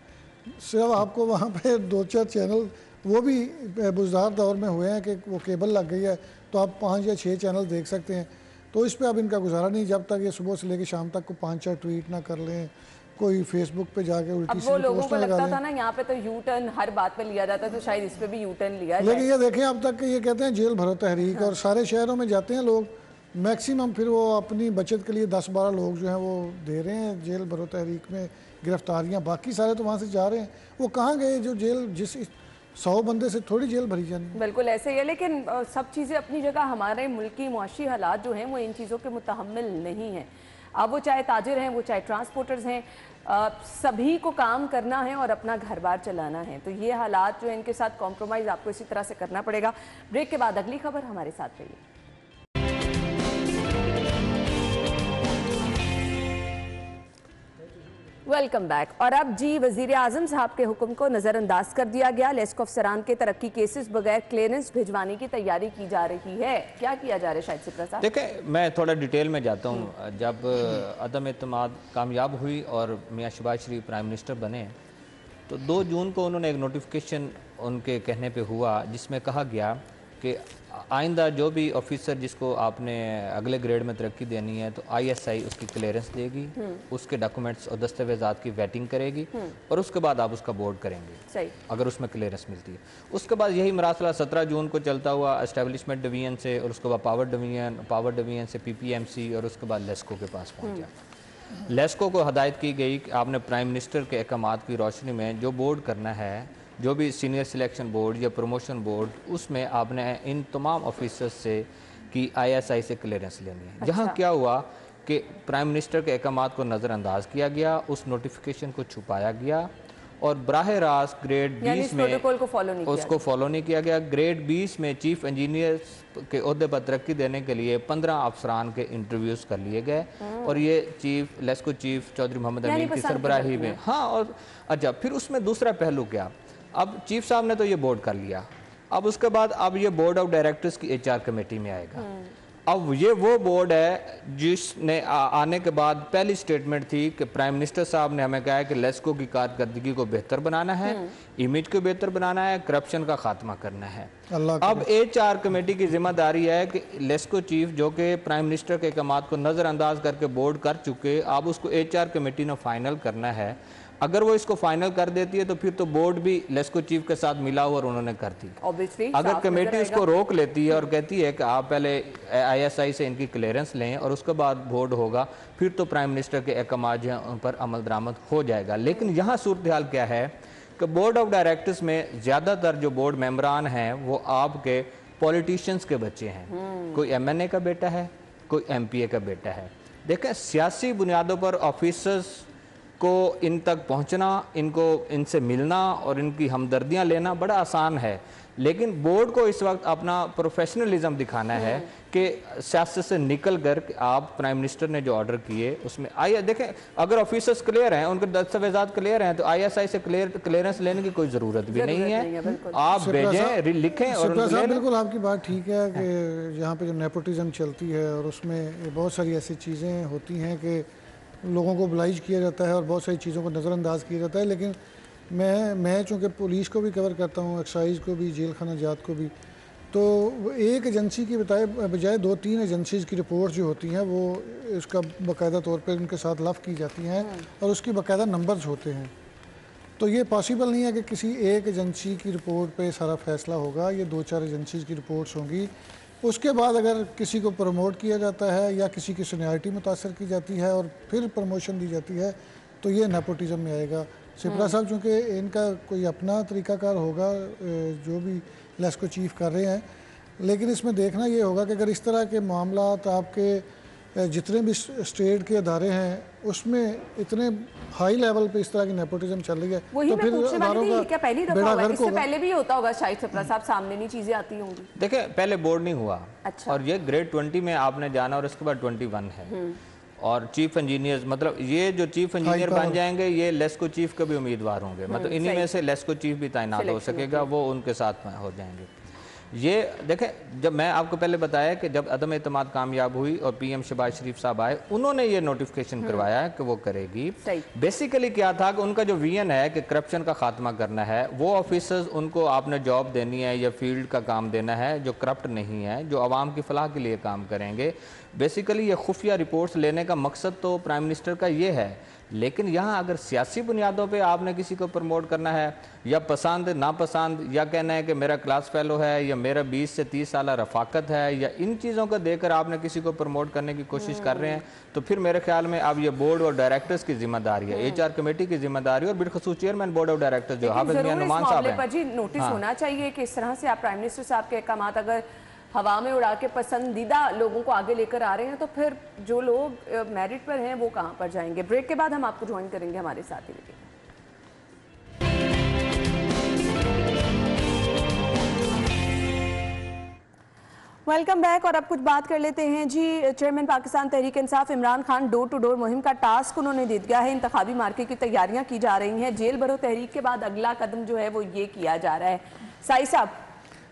सिर्फ आपको वहाँ पे 2-4 चैनल, वो भी बुजदार दौर में हुए हैं कि वो केबल लग गई है, तो आप 5 या 6 चैनल देख सकते हैं। तो इस पर अब इनका गुजारा नहीं, जब तक ये सुबह से लेकर शाम तक को 5-4 ट्वीट ना कर लें, कोई फेसबुक पे जाके उल्टी अब वो लोगों को लगता था ना यहाँ पे तो यू टर्न हर बात पे लिया जाता है, तो शायद इस पे भी यू टर्न लिया जाए। लेकिन ये देखें अब तक ये कहते हैं जेल भरो तहरीक, और सारे शहरों में जाते हैं लोग, मैक्सिमम फिर वो अपनी बचत के लिए 10-12 लोग जो हैं वो दे रहे हैं जेल भरो तहरीक में गिरफ्तारियाँ, बाकी सारे तो वहाँ से जा रहे हैं। वो कहाँ गए जो जेल, जिस 100 बंदे से थोड़ी जेल भरी जानी। बिल्कुल ऐसे ही है, लेकिन सब चीज़ें अपनी जगह, हमारे मुल्क की मुआशी हालात जो हैं वो इन चीज़ों के मुतहम्मिल नहीं हैं। अब वो चाहे ताजिर हैं, वो चाहे ट्रांसपोर्टर्स हैं, सभी को काम करना है और अपना घर बार चलाना है। तो ये हालात जो है इनके साथ कॉम्प्रोमाइज़ आपको इसी तरह से करना पड़ेगा। ब्रेक के बाद अगली खबर, हमारे साथ रहिए। Welcome back. और अब जी वजीर आजम साहब के हुक्म को नज़रअंदाज कर दिया गया। लेस्को अफसरान के तरक्की केसेस बगैर क्लियरेंस भिजवाने की तैयारी की जा रही है। क्या किया जा रहा है शाहिद सिपरा साहब? देखिए, मैं थोड़ा डिटेल में जाता हूँ। जब अदम एतमाद कामयाब हुई और मियाँ शहबाज शरीफ प्राइम मिनिस्टर बने, तो 2 जून को उन्होंने एक नोटिफिकेशन उनके कहने पे हुआ जिसमें कहा गया कि आइंदा जो भी ऑफिसर जिसको आपने अगले ग्रेड में तरक्की देनी है तो ISI उसकी क्लियरेंस देगी, उसके डॉक्यूमेंट्स और दस्तावेजात की वेटिंग करेगी और उसके बाद आप उसका बोर्ड करेंगे सही, अगर उसमें क्लियरेंस मिलती है। उसके बाद यही मरासला 17 जून को चलता हुआ एस्टेब्लिशमेंट डिवीजन से, और उसके बाद पावर डिवीजन से PPMC, और उसके बाद लेस्को के पास पहुँचा। लेस्को को हदायत की गई कि आपने प्राइम मिनिस्टर के अहकामात की रोशनी में जो बोर्ड करना है, जो भी सीनियर सिलेक्शन बोर्ड या प्रमोशन बोर्ड, उसमें आपने इन तमाम ऑफिसर्स से कि ISI से क्लियरेंस लेनी है। जहाँ क्या हुआ कि प्राइम मिनिस्टर के अहकामात को नज़रअंदाज किया गया, उस नोटिफिकेशन को छुपाया गया और बराह रास्त ग्रेड 20 में उसको फॉलो नहीं किया गया। ग्रेड 20 में चीफ इंजीनियर के ओहदे पर तरक्की देने के लिए 15 अफसरान के इंटरव्यूज़ कर लिए गए और ये लेस्को चीफ चौधरी मोहम्मद अमीन की सरबराही में। हाँ, और अच्छा, फिर उसमें दूसरा पहलू क्या, अब चीफ साहब ने तो ये बोर्ड कर लिया, अब उसके बाद अब ये बोर्ड ऑफ डायरेक्टर्स की HR कमेटी में आएगा। अब ये वो बोर्ड है जिसने आने के बाद पहली स्टेटमेंट थी कि प्राइम मिनिस्टर साहब ने हमें कहा है कि लेस्को की कारकर्दगी को बेहतर बनाना है, इमेज को बेहतर बनाना है, करप्शन का खात्मा करना है। अब HR कमेटी की जिम्मेदारी है कि लेस्को चीफ जो कि प्राइम मिनिस्टर के अहकामात को नज़रअंदाज करके बोर्ड कर चुके, अब उसको HR कमेटी ने फाइनल करना है। अगर वो इसको फाइनल कर देती है तो फिर तो बोर्ड भी लेस्को चीफ के साथ मिला हुआ और उन्होंने कर दी। अगर कमेटी उसको रोक लेती है और कहती है कि आप पहले ISI से इनकी क्लियरेंस लें और उसके बाद बोर्ड होगा, फिर तो प्राइम मिनिस्टर के अहकामात उन पर अमल दरामद हो जाएगा। लेकिन यहाँ सूरत हाल क्या है कि बोर्ड ऑफ डायरेक्टर्स में ज़्यादातर जो बोर्ड मेम्बरान हैं वो आपके पॉलिटिशियंस के बच्चे हैं। कोई MNA का बेटा है, कोई MPA का बेटा है। देखें, सियासी बुनियादों पर ऑफिसर्स को इन तक पहुंचना, इनसे मिलना और इनकी हमदर्दियां लेना बड़ा आसान है, लेकिन बोर्ड को इस वक्त अपना प्रोफेशनलिज्म दिखाना है कि सियासत से निकल कर आप प्राइम मिनिस्टर ने जो ऑर्डर किए उसमें आइए देखें, अगर ऑफिसर्स क्लियर हैं, उनके दस्तावेजात क्लियर हैं, तो ISI से क्लियरेंस लेने की कोई ज़रूरत भी नहीं है। आप भेजें, लिखें और बिल्कुल आपकी बात ठीक है कि यहाँ पे जो नेपोटिज्म चलती है और उसमें बहुत सारी ऐसी चीज़ें होती हैं कि लोगों को oblige किया जाता है और बहुत सारी चीज़ों को नज़रअंदाज किया जाता है, लेकिन मैं चूँकि पुलिस को भी कवर करता हूँ, एक्साइज को भी, जेल खाना जात को भी, तो एक एजेंसी की बजाय 2-3 एजेंसीज़ की रिपोर्ट जो होती हैं वो इसका बाकायदा तौर पर उनके साथ लफ की जाती हैं और उसकी बाकायदा नंबर्स होते हैं। तो ये पॉसिबल नहीं है कि किसी एक एजेंसी की रिपोर्ट पे सारा फैसला होगा, ये 2-4 एजेंसीज़ की रिपोर्ट्स होंगी। उसके बाद अगर किसी को प्रमोट किया जाता है या किसी की सीनियरिटी मुतासर की जाती है और फिर प्रमोशन दी जाती है, तो ये नेपोटिज्म में आएगा। सिपरा साहब चूँकि इनका कोई अपना तरीकाकार होगा जो भी लेस्को चीफ कर रहे हैं, लेकिन इसमें देखना ये होगा कि अगर इस तरह के मामलात आपके जितने भी स्टेट के अदारे हैं उसमें इतने हाई लेवल पे इस तरह की नेपोटिज्म चल रही है, तो फिर अदारों का क्या पहली दफा होगा? इससे पहले भी होता होगा शायद सिपरा साहब, सामने नहीं चीजें आती होंगी। देखिए, पहले बोर्ड नहीं हुआ। अच्छा। और ये ग्रेड 20 में आपने जाना और उसके बाद 21 है और चीफ इंजीनियर्स, मतलब ये जो चीफ इंजीनियर बन जाएंगे ये लेस्को चीफ के भी उम्मीदवार होंगे, मतलब इन्हीं में से लेस्को चीफ भी तैनात हो सकेगा, वो उनके साथ हो जाएंगे। ये देखें, जब मैं आपको पहले बताया कि जब अदम एतमाद कामयाब हुई और PM शहबाज शरीफ साहब आए, उन्होंने ये नोटिफिकेशन करवाया कि वो करेगी। बेसिकली क्या था कि उनका जो विजन है कि करप्शन का खात्मा करना है, वो ऑफिसर्स उनको आपने जॉब देनी है या फील्ड का काम देना है जो करप्ट नहीं है, जो आवाम की फलाह के लिए काम करेंगे। बेसिकली ये खुफिया रिपोर्ट्स लेने का मकसद तो प्राइम मिनिस्टर का ये है, लेकिन यहाँ अगर सियासी बुनियादों पे आपने किसी को प्रमोट करना है या पसंद नापसंद या कहना है कि मेरा क्लास फेलो है या मेरा 20 से 30 साल रफाकत है या इन चीज़ों को देकर आपने किसी को प्रमोट करने की कोशिश कर रहे हैं, तो फिर मेरे ख्याल में अब ये बोर्ड और डायरेक्टर्स की जिम्मेदारी है, HR कमेटी की जिम्मेदारी और बिलखसूस चेयरमैन बोर्ड ऑफ डायरेक्टर्स जो हाफिज मियां नुमान साहब हैं। जी नोटिस होना चाहिए कि इस तरह से आप प्राइम मिनिस्टर साहब के अहकाम अगर हवा में उड़ा के पसंदीदा लोगों को आगे लेकर आ रहे हैं, तो फिर जो लोग मेरिट पर हैं वो कहां पर जाएंगे? ब्रेक के बाद हम आपको ज्वाइन करेंगे, हमारे साथ ही रहिए। Welcome back. और अब कुछ बात कर लेते हैं जी। Chairman Pakistan Tehreek Insaf Imran Khan door to door मुहिम का टास्क उन्होंने दे दिया है। इंतखाबी मार्के की तैयारियां की जा रही हैं। जेल भरो तहरीक के बाद अगला कदम जो है वो ये किया जा रहा है। साई साहब,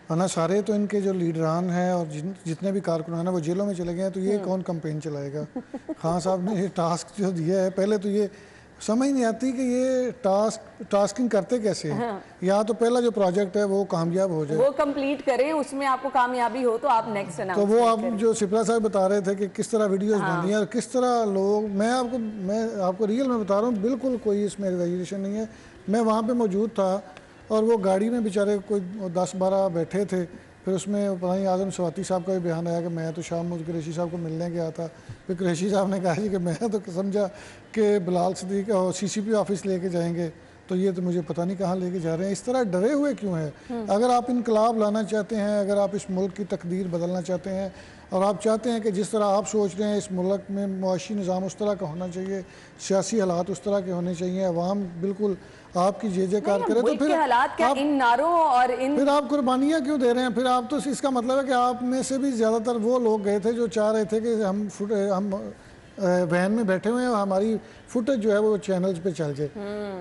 वरना सारे तो इनके जो लीडरान हैं और जितने भी कारकुनान हैं वो जेलों में चले गए हैं, तो ये कौन कैंपेन चलाएगा? खान साहब ने ये टास्क जो दिया है, पहले तो ये समझ नहीं आती कि ये टास्किंग करते कैसे हैं। या तो पहला जो प्रोजेक्ट है वो कामयाब हो जाए, वो कंप्लीट करें, उसमें आपको कामयाबी हो तो आप नेक्स्ट तो वो आप जो सिपरा साहब बता रहे थे कि किस तरह वीडियोस बन रही हैं और किस तरह लोग, मैं आपको रियल में बता रहा हूँ, बिल्कुल कोई इसमें एग्जैजरेशन नहीं है। मैं वहाँ पे मौजूद था और वो गाड़ी में बेचारे कोई 10-12 बैठे थे, फिर उसमें पता नहीं आजम स्वाति साहब का भी बयान आया कि मैं तो शाम में कुरैशी साहब को मिलने गया था। फिर कुरैशी साहब ने कहा जी कि मैं तो समझा कि बिलाल सदीक और CCP ऑफिस लेके जाएंगे, तो ये तो मुझे पता नहीं कहाँ लेके जा रहे हैं। इस तरह डरे हुए क्यों हैं? अगर आप इनकलाब लाना चाहते हैं, अगर आप इस मुल्क की तकदीर बदलना चाहते हैं और आप चाहते हैं कि जिस तरह आप सोच रहे हैं इस मुल्क में मुआशी निज़ाम उस तरह का होना चाहिए, सियासी हालात उस तरह के होने चाहिए, अवाम बिल्कुल आपकी जय-जयकार करे, तो फिर हालात क्या इन नारों और फिर आप कुर्बानियाँ क्यों दे रहे हैं? फिर आप तो इसका मतलब है कि आप में से भी ज़्यादातर वो लोग गए थे जो चाह रहे थे कि हम वैन में बैठे हुए हैं और हमारी फुटेज जो है वो चैनल्स पे चल जाए।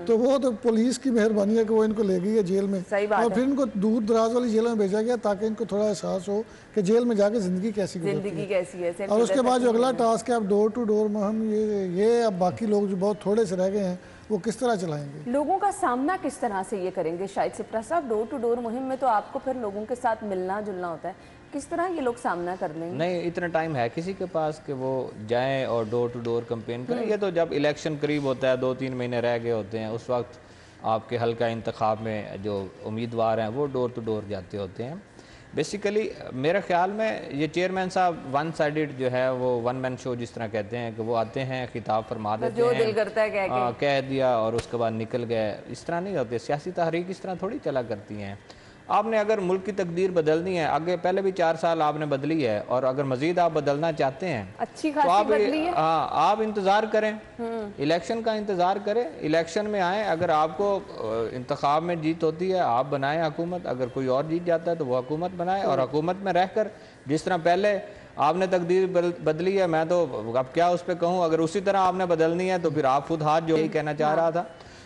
तो वो तो पुलिस की मेहरबानी है कि वो इनको ले गई है जेल में और फिर इनको दूर दराज वाली जेल में भेजा गया ताकि इनको थोड़ा एहसास हो कि जेल में जाके जिंदगी कैसी है। और उसके बाद जो अगला टास्क है, अब डोर टू डोर मुहिम, ये अब बाकी लोग जो बहुत थोड़े से रह गए हैं वो किस तरह चलाएंगे? लोगों का सामना किस तरह से ये करेंगे? शायद सिपरा साहब, डोर टू डोर मुहिम में तो आपको फिर लोगों के साथ मिलना जुलना होता है, किस तरह ये लोग सामना कर लेंगे? नहीं, इतना टाइम है किसी के पास कि वो जाएं और डोर टू डोर कैंपेन करें? ये तो जब इलेक्शन करीब होता है, 2-3 महीने रह गए होते हैं, उस वक्त आपके हल्का इंतखाब में जो उम्मीदवार हैं वो डोर टू डोर जाते होते हैं। बेसिकली मेरे ख्याल में ये चेयरमैन साहब वन साइडेड जो है वो वन मैन शो जिस तरह कहते हैं कि वो आते हैं, खिताब फरमा देते जो हैं, दिल करता है कह दिया और उसके बाद निकल गए। इस तरह नहीं होते, सियासी तहरीक इस तरह थोड़ी चला करती हैं। आपने अगर मुल्क की तकदीर बदलनी है, आगे पहले भी 4 साल आपने बदली है, और अगर मजीद आप बदलना चाहते हैं अच्छी तो खासी बदली है। हाँ, आप इंतज़ार करें, इलेक्शन का इंतज़ार करें, इलेक्शन में आए, अगर आपको इंतखाब में जीत होती है आप बनाएं हुकूमत, अगर कोई और जीत जाता है तो वो हुकूमत बनाए, और हुकूमत में रहकर जिस तरह पहले आपने तकदीर बदली है, मैं तो अब क्या उस पर कहूँ, अगर उसी तरह आपने बदलनी है तो फिर आप खुद हाथ जो ही कहना चाह रहा था।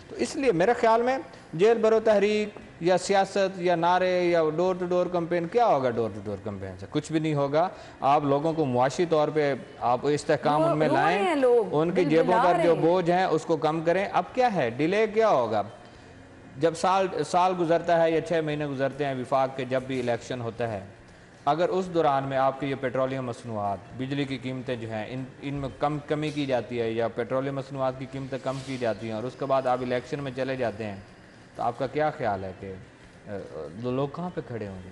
तो इसलिए मेरे ख्याल में जेल भरो तहरीक या सियासत या नारे या डोर टू डोर कैंपेन, क्या होगा डोर टू डोर कैंपेन से? कुछ भी नहीं होगा। आप लोगों को मुआशी तौर पे आप इस्तेहकाम उनमें लाएं, उनकी जेबों पर जो बोझ है उसको कम करें। अब क्या है, डिले क्या होगा? जब साल गुजरता है या 6 महीने गुजरते हैं विफाक के, जब भी इलेक्शन होता है, अगर उस दौरान में आपके ये पेट्रोलियम मसनूआत, बिजली की कीमतें जो हैं इनमें कमी की जाती है, या पेट्रोलियम मसनूआत की कीमतें कम की जाती हैं, और उसके बाद आप इलेक्शन में चले जाते हैं, तो आपका क्या ख्याल है कि लोग कहाँ पे खड़े होंगे?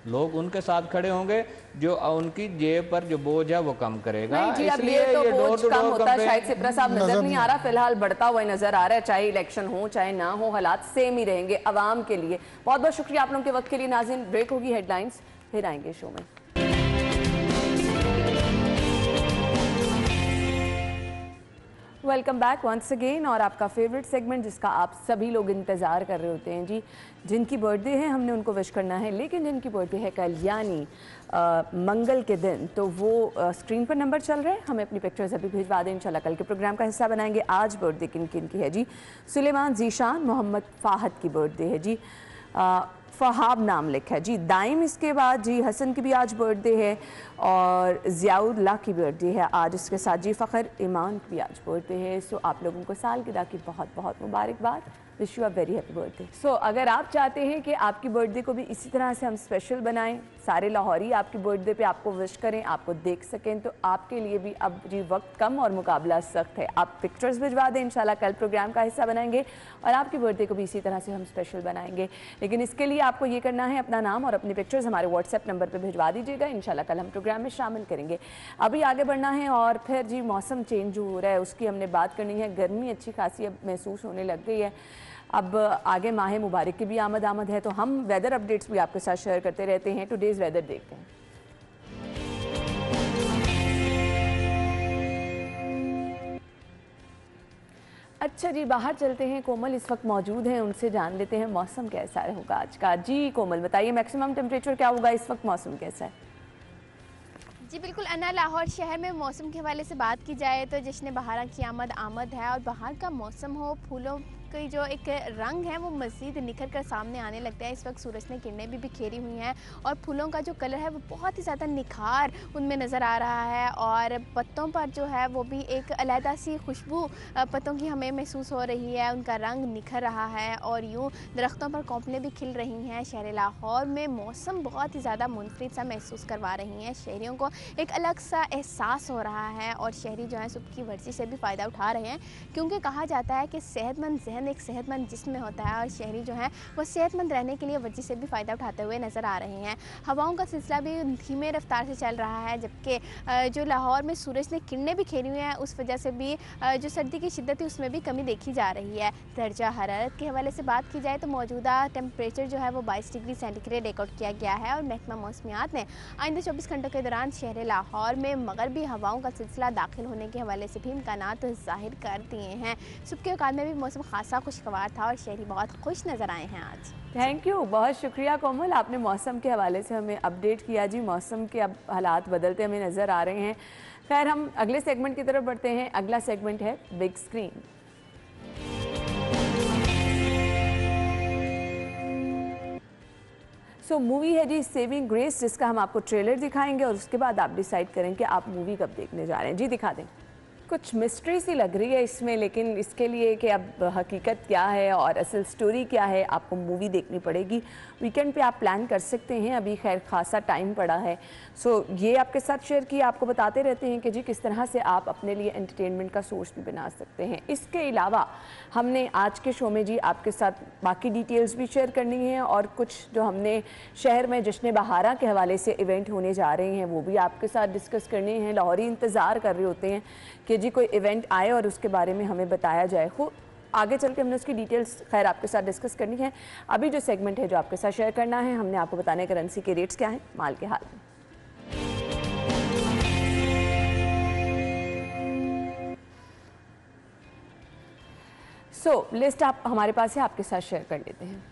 लोग उनके साथ खड़े होंगे जो उनकी जेब पर जो बोझ है वो कम करेगा। नहीं जी, अब ये तो बोझ कम होता है शायद सिप्रा साहब नजर नहीं आ रहा, फिलहाल बढ़ता हुआ नजर आ रहा है। चाहे इलेक्शन हो चाहे ना हो, हालात सेम ही रहेंगे अवाम के लिए। बहुत बहुत शुक्रिया आप लोगों के वक्त के लिए। नाज़रीन, ब्रेक होगी, हेडलाइंस फिर आएंगे शो में। वेलकम बैक वंस अगेन, और आपका फेवरेट सेगमेंट जिसका आप सभी लोग इंतज़ार कर रहे होते हैं जी, जिनकी बर्थडे है हमने उनको विश करना है, लेकिन जिनकी बर्थडे है कल यानी मंगल के दिन, तो वो स्क्रीन पर नंबर चल रहे हैं, हमें अपनी पिक्चर्स अभी भिजवा दें, इंशाल्लाह कल के प्रोग्राम का हिस्सा बनाएंगे। आज बर्थडे किन किन की है जी? सुलेमान जीशान मोहम्मद फ़ाहद की बर्थडे है जी, फ़हाब नाम लिखा है जी, दाइम इसके बाद जी, हसन की भी आज बर्थडे है, और ज़ियाउल्लाह की बर्थडे है आज, इसके साथ जी फ़खर ईमान की भी आज बर्थडे है। सो आप लोगों को सालगिरह की बहुत बहुत मुबारकबाद, wish you a very happy birthday. So अगर आप चाहते हैं कि आपकी बर्थडे को भी इसी तरह से हम स्पेशल बनाएं, सारे लाहौरी आपकी बर्थडे पे आपको विश करें, आपको देख सकें, तो आपके लिए भी अब जी वक्त कम और मुकाबला सख्त है। आप पिक्चर्स भिजवा दें, इंशाल्लाह कल प्रोग्राम का हिस्सा बनाएंगे और आपकी बर्थडे को भी इसी तरह से हम स्पेशल बनाएंगे। लेकिन इसके लिए आपको ये करना है, अपना नाम और अपनी पिक्चर्स हमारे व्हाट्सएप नंबर पर भिजवा दीजिएगा, इंशाल्लाह कल हम प्रोग्राम में शामिल करेंगे। अभी आगे बढ़ना है, और फिर जी मौसम चेंज जो हो रहा है उसकी हमने बात करनी है। गर्मी अच्छी खासी अब महसूस होने लग गई है, अब आगे माह मुबारक की भी आमद है, तो हम वेदर अपडेट्स भी आपके साथ शेयर करते रहते हैं। टुडेज़ वेदर देखते हैं। अच्छा जी, बाहर चलते हैं, कोमल इस वक्त मौजूद हैं, उनसे जान लेते हैं मौसम कैसा होगा आज का। जी कोमल बताइए, मैक्सिमम टेम्परेचर क्या होगा इस वक्त, मौसम कैसा है? जी बिल्कुल अन्ना, लाहौर शहर में मौसम के हवाले से बात की जाए तो जश्न बहार की आमद है, और बाहर का मौसम हो, फूलों की जो एक रंग है वो मज़ीद निखर कर सामने आने लगता है। इस वक्त सूरज ने किरणें भी बिखेरी हुई हैं, और फूलों का जो कलर है वो बहुत ही ज़्यादा निखार उनमें नज़र आ रहा है, और पत्तों पर जो है वो भी एक अलहदा सी खुशबू पत्तों की हमें महसूस हो रही है, उनका रंग निखर रहा है, और यूँ दरख्तों पर कोंपलें भी खिल रही हैं। शहर लाहौर में मौसम बहुत ही ज़्यादा मुनफरिद सा महसूस करवा रही हैं, शहरियों को एक अलग सा एहसास हो रहा है, और शहरी जो है सुबह की वर्जिश से भी फ़ायदा उठा रहे हैं, क्योंकि कहा जाता है कि सेहतमंद जहन एक सेहतमंद जिस्म में होता है, और शहरी जो है वो सेहतमंद रहने के लिए वर्जिश से भी फ़ायदा उठाते हुए नज़र आ रहे हैं। हवाओं का सिलसिला भी धीमे रफ्तार से चल रहा है, जबकि जो लाहौर में सूरज ने किरणें भी खेली हुई हैं, उस वजह से भी जो सर्दी की शिद्दत है उसमें भी कमी देखी जा रही है। दर्जा हरारत के हवाले से बात की जाए तो मौजूदा टेम्परेचर जो है वो 22 डिग्री सेंटीग्रेड रिकॉर्ड किया गया है, और महकमा मौसमियात ने आइंदा 24 घंटों के दौरान शहर लाहौर में मगरबी हवाओं का सिलसिला दाखिल होने के हवाले से भी इम्कानात ज़ाहिर कर दिए हैं। सुबह के औकात में भी मौसम खासा खुशगवार था, और शहरी बहुत खुश नज़र आए हैं आज। थैंक यू, बहुत शुक्रिया कोमल, आपने मौसम के हवाले से हमें अपडेट किया जी। मौसम के अब हालात बदलते हमें नज़र आ रहे हैं। खैर, हम अगले सेगमेंट की तरफ बढ़ते हैं। अगला सेगमेंट है बिग स्क्रीन। सो मूवी है जी सेविंग ग्रेस, जिसका हम आपको ट्रेलर दिखाएंगे, और उसके बाद आप डिसाइड करें कि आप मूवी कब देखने जा रहे हैं। जी दिखा दें। कुछ मिस्ट्री सी लग रही है इसमें, लेकिन इसके लिए कि अब हकीकत क्या है और असल स्टोरी क्या है, आपको मूवी देखनी पड़ेगी। वीकेंड पे आप प्लान कर सकते हैं, अभी खैर खासा टाइम पड़ा है। सो ये आपके साथ शेयर किया, आपको बताते रहते हैं कि जी किस तरह से आप अपने लिए एंटरटेनमेंट का सोर्स भी बना सकते हैं। इसके अलावा हमने आज के शो में जी आपके साथ बाकी डिटेल्स भी शेयर करनी है, और कुछ जो हमने शहर में जश्न बहारा के हवाले से इवेंट होने जा रहे हैं वो भी आपके साथ डिस्कस करने हैं। लाहौरी इंतज़ार कर रहे होते हैं कि जी कोई इवेंट आए और उसके बारे में हमें बताया जाए। आगे चल के हमने उसकी डिटेल्स खैर आपके साथ डिस्कस करनी है। अभी जो सेगमेंट है जो आपके साथ शेयर करना है, हमने आपको बताने करेंसी के रेट्स क्या हैं माल के हाल में। लिस्ट आप हमारे पास है, आपके साथ शेयर कर लेते हैं।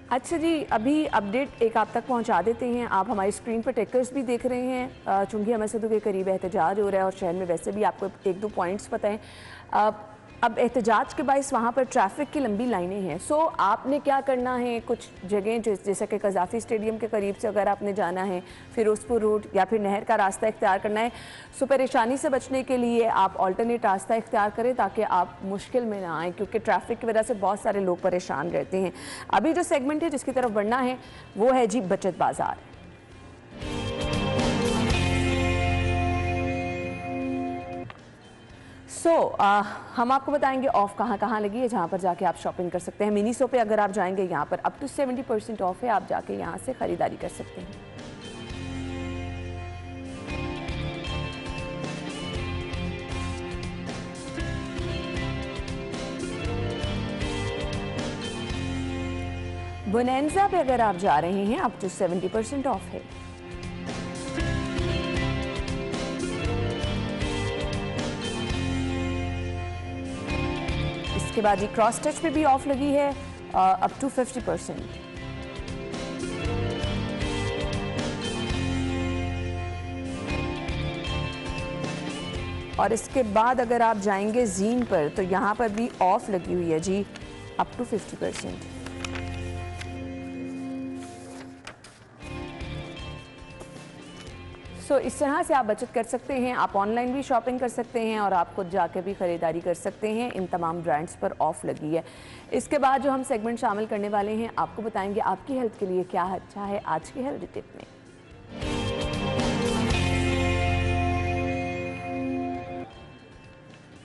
अच्छा जी, अभी अपडेट एक आप तक पहुंचा देते हैं। आप हमारी स्क्रीन पर टेकर्स भी देख रहे हैं। चुंगी मसदों के करीब एहतजाज हो रहा है और शहर में वैसे भी आपको एक दो पॉइंट्स पता हैं। अब एहतजाज के बायस वहाँ पर ट्रैफिक की लंबी लाइनें हैं। सो आपने क्या करना है, कुछ जगह जैसा कि कज़ाफ़ी स्टेडियम के करीब से अगर आपने जाना है, फिरोजपुर रोड या फिर नहर का रास्ता इख्तियार करना है। सो परेशानी से बचने के लिए आप ऑल्टरनेट रास्ता इख्तियार करें ताकि आप मुश्किल में ना आएँ, क्योंकि ट्रैफिक की वजह से बहुत सारे लोग परेशान रहते हैं। अभी जो सेगमेंट है जिसकी तरफ बढ़ना है वो है जी बचत बाज़ार। हम आपको बताएंगे ऑफ कहाँ कहाँ लगी है, जहाँ पर जाके आप शॉपिंग कर सकते हैं। मिनीसो पे अगर आप जाएंगे, यहाँ पर अप टू 70% ऑफ है, आप जाके यहाँ से ख़रीदारी कर सकते हैं। बोनेंजा पे अगर आप जा रहे हैं, अप टू 70% ऑफ है। इसके बाद ये क्रॉस टच पे भी ऑफ लगी है, अप टू 50%। और इसके बाद अगर आप जाएंगे जीन पर तो यहाँ पर भी ऑफ लगी हुई है जी, अप टू 50%। इस तरह से आप बचत कर सकते हैं। आप ऑनलाइन भी शॉपिंग कर सकते हैं और आप खुद जाके भी ख़रीदारी कर सकते हैं। इन तमाम ब्रांड्स पर ऑफ लगी है। इसके बाद जो हम सेगमेंट शामिल करने वाले हैं, आपको बताएंगे आपकी हेल्थ के लिए क्या अच्छा है आज की हेल्थ टिप में।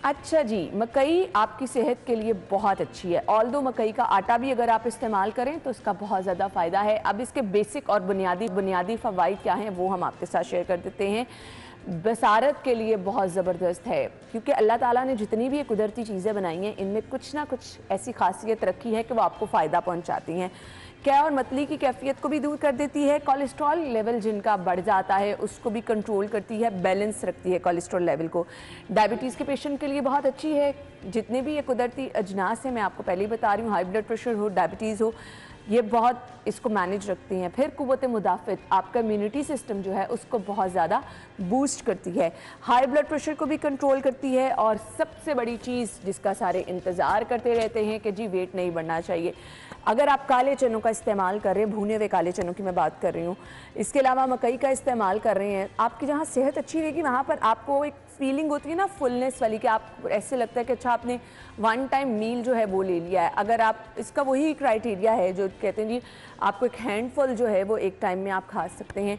अच्छा जी, मकई आपकी सेहत के लिए बहुत अच्छी है। ऑल्दो मकई का आटा भी अगर आप इस्तेमाल करें तो इसका बहुत ज़्यादा फ़ायदा है। अब इसके बेसिक और बुनियादी फ़वाइद क्या हैं वो हम आपके साथ शेयर कर देते हैं। बसारत के लिए बहुत ज़बरदस्त है, क्योंकि अल्लाह ताला ने जितनी भी ये कुदरती चीज़ें बनाई हैं इनमें कुछ ना कुछ ऐसी खासियत रखी है कि वो आपको फ़ायदा पहुँचाती हैं। क्या और मतली की कैफियत को भी दूर कर देती है। कोलेस्ट्रॉल लेवल जिनका बढ़ जाता है उसको भी कंट्रोल करती है, बैलेंस रखती है कोलेस्ट्रॉल लेवल को। डायबिटीज़ के पेशेंट के लिए बहुत अच्छी है। जितने भी ये कुदरती अजनास हैं, मैं आपको पहले ही बता रही हूँ, हाई ब्लड प्रेशर हो, डायबिटीज़ हो, ये बहुत इसको मैनेज रखती हैं। फिर कुव्वत मुदाफ़त, आपका इम्यूनिटी सिस्टम जो है उसको बहुत ज़्यादा बूस्ट करती है। हाई ब्लड प्रेशर को भी कंट्रोल करती है। और सबसे बड़ी चीज़ जिसका सारे इंतज़ार करते रहते हैं कि जी वेट नहीं बढ़ना चाहिए, अगर आप काले चनों का इस्तेमाल कर रहे हैं, भुने हुए काले चनों की मैं बात कर रही हूँ, इसके अलावा मकई का इस्तेमाल कर रहे हैं, आपकी जहाँ सेहत अच्छी रहेगी वहाँ पर आपको एक फीलिंग होती है ना फुलनेस वाली, कि आप ऐसे लगता है कि अच्छा आपने वन टाइम मील जो है वो ले लिया है। अगर आप इसका वही क्राइटेरिया है जो कहते हैं जी आपको एक हैंडफुल जो है वो एक टाइम में आप खा सकते हैं।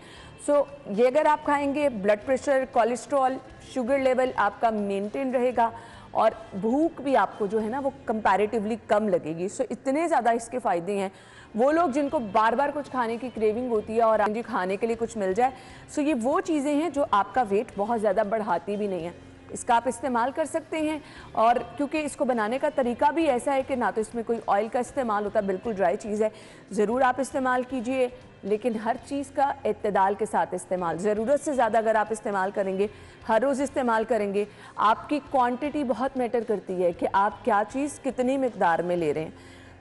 ये अगर आप खाएंगे, blood pressure, cholesterol, sugar level आपका मेंटेन रहेगा और भूख भी आपको जो है ना वो कंपैरेटिवली कम लगेगी। इतने ज़्यादा इसके फ़ायदे हैं। वो लोग जिनको बार बार कुछ खाने की क्रेविंग होती है और जी खाने के लिए कुछ मिल जाए, ये वो चीज़ें हैं जो आपका वेट बहुत ज़्यादा बढ़ाती भी नहीं है। इसका आप इस्तेमाल कर सकते हैं। और क्योंकि इसको बनाने का तरीका भी ऐसा है कि ना तो इसमें कोई ऑयल का इस्तेमाल होता, बिल्कुल ड्राई चीज़ है। ज़रूर आप इस्तेमाल कीजिए, लेकिन हर चीज़ का इत्तेदाल के साथ इस्तेमाल। ज़रूरत से ज़्यादा अगर आप इस्तेमाल करेंगे, हर रोज़ इस्तेमाल करेंगे, आपकी क्वांटिटी बहुत मैटर करती है कि आप क्या चीज़ कितनी मिकदार में ले रहे हैं।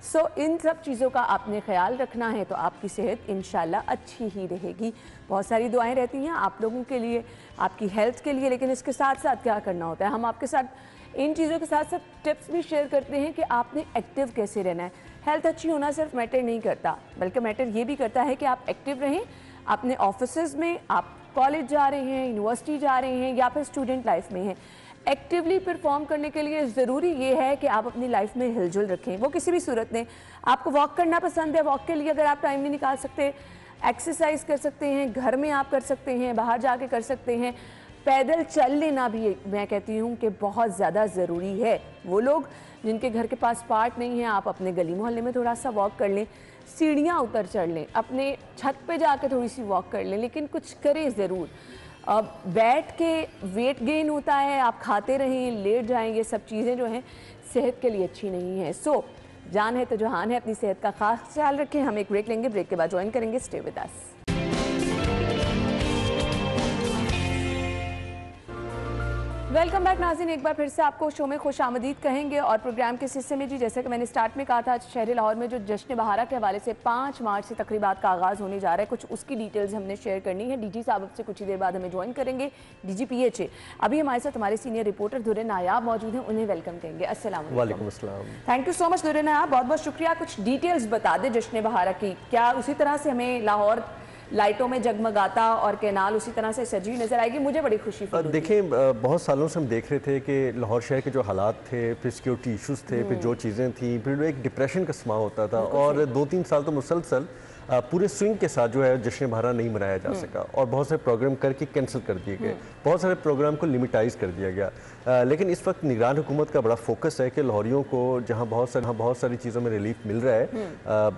सो इन सब चीज़ों का आपने ख्याल रखना है तो आपकी सेहत इंशाल्लाह अच्छी ही रहेगी। बहुत सारी दुआएं रहती हैं आप लोगों के लिए, आपकी हेल्थ के लिए, लेकिन इसके साथ साथ क्या करना होता है, हम आपके साथ इन चीज़ों के साथ साथ टिप्स भी शेयर करते हैं कि आपने एक्टिव कैसे रहना है। हेल्थ अच्छी होना सिर्फ मैटर नहीं करता, बल्कि मैटर ये भी करता है कि आप एक्टिव रहें अपने ऑफिस में, आप कॉलेज जा रहे हैं, यूनिवर्सिटी जा रहे हैं या फिर स्टूडेंट लाइफ में हैं। एक्टिवली परफॉर्म करने के लिए ज़रूरी ये है कि आप अपनी लाइफ में हिलजुल रखें, वो किसी भी सूरत में। आपको वॉक करना पसंद है, वॉक के लिए अगर आप टाइम नहीं निकाल सकते, एक्सरसाइज कर सकते हैं, घर में आप कर सकते हैं, बाहर जाके कर सकते हैं। पैदल चल लेना भी मैं कहती हूँ कि बहुत ज़्यादा ज़रूरी है। वो लोग जिनके घर के पास पार्क नहीं है, आप अपने गली मोहल्ले में थोड़ा सा वॉक कर लें, सीढ़ियाँ उतर चढ़ लें, अपने छत पे जाकर थोड़ी सी वॉक कर लें, लेकिन कुछ करें ज़रूर। अब बैठ के वेट गेन होता है, आप खाते रहें, लेट जाएं, ये सब चीज़ें जो हैं सेहत के लिए अच्छी नहीं है। सो जान है तो जहान है, अपनी सेहत का खास ख्याल रखें। हम एक ब्रेक लेंगे, ब्रेक के बाद ज्वाइन करेंगे। Stay with us. Welcome back नाज़रीन, एक बार फिर से आपको शो में खुश आमदीद कहेंगे। और प्रोग्राम के हिस्से में जी, जैसे कि मैंने स्टार्ट में कहा था, शहर लाहौर में जो जश्न बहारा के हवाले से 5 मार्च से तकरीबात का आगाज़ होने जा रहा है, कुछ उसकी डिटेल्स हमने शेयर करनी है। डीजी साहब से कुछ ही देर बाद हमें ज्वाइन करेंगे, DGPH। अभी हमारे साथ हमारे सीनियर रिपोर्टर दुर्रे नायाब मौजूद हैं, उन्हें वेलकम कहेंगे। अस्सलाम वालेकुम। थैंक यू सो मच दुर्रे नायाब, बहुत बहुत शुक्रिया। कुछ डिटेल्स बता दें जश्न बहारा की, क्या उसी तरह से हमें लाहौर लाइटों में जगमगाता और कैनाल उसी तरह से सजी नजर आएगी? मुझे बड़ी खुशी फील होती है। देखें, बहुत सालों से हम देख रहे थे कि लाहौर शहर के जो हालात थे, फिर सिक्योरिटी इश्यूज़ थे, फिर जो चीज़ें थी, फिर एक डिप्रेशन का समा होता था, और 2-3 साल तो मुसलसल पूरे स्विंग के साथ जो है जश्न बहारा नहीं मनाया जा सका, और बहुत सारे प्रोग्राम करके कैंसिल कर दिए गए, बहुत सारे प्रोग्राम को लिमिटाइज कर दिया गया। लेकिन इस वक्त निगरान हुकूमत का बड़ा फोकस है कि लाहौरियों को जहाँ बहुत सारी चीज़ों में रिलीफ मिल रहा है,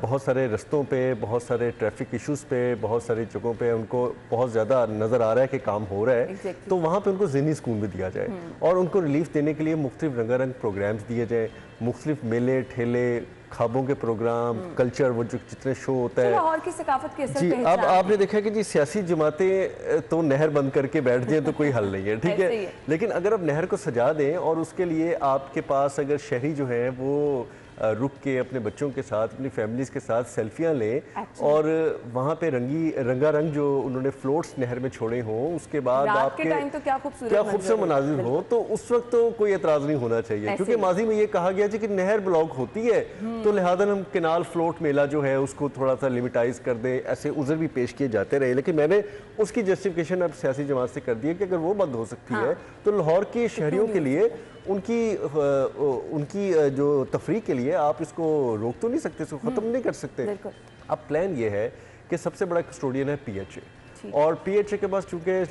बहुत सारे रस्तों पे, बहुत सारे ट्रैफिक इशूज़ पे, बहुत सारी जगहों पे उनको बहुत ज़्यादा नज़र आ रहा है कि काम हो रहा है, तो वहाँ पे उनको ज़हनी सुकून भी दिया जाए, और उनको रिलीफ देने के लिए मुख्तलिफ रंगारंग प्रोग्राम्स दिए जाए, मुख्तलिफ मेले ठेले, खाबों के प्रोग्राम, कल्चर, वो जो जितने शो होता है लाहौर की सकाफत की जी। अब आपने देखा कि जी सियासी जमातें तो नहर बंद करके बैठ जाएं तो कोई हल नहीं है, ठीक है, लेकिन अगर आप नहर को सजा दें और उसके लिए आपके पास अगर शहरी जो है वो रुक के अपने बच्चों के साथ, अपनी फैमिलीज के साथ सेल्फियां लें, और वहाँ पे रंगारंग जो उन्होंने फ्लोट्स नहर में छोड़े हों, उसके बाद आपके टाइम तो क्या खूबसूरत मनाजिर हो, तो उस वक्त तो कोई एतराज़ नहीं होना चाहिए, क्योंकि माजी में ये कहा गया कि नहर ब्लॉक होती है, तो लिहाजा हम केनाल फ्लोट मेला जो है उसको थोड़ा सा लिमिटाइज कर दें, ऐसे उज़र भी पेश किए जाते रहे। लेकिन मैंने उसकी जस्टिफिकेशन अब सियासी जमात से कर दी है कि अगर वो बंद हो सकती है तो लाहौर के शहरियों के लिए उनकी जो तफरीह के लिए आप इसको रोक तो नहीं सकते, इसको ख़त्म नहीं कर सकते। अब प्लान ये है कि सबसे बड़ा कस्टोडियन है PHA, और PHA के पास चूँकि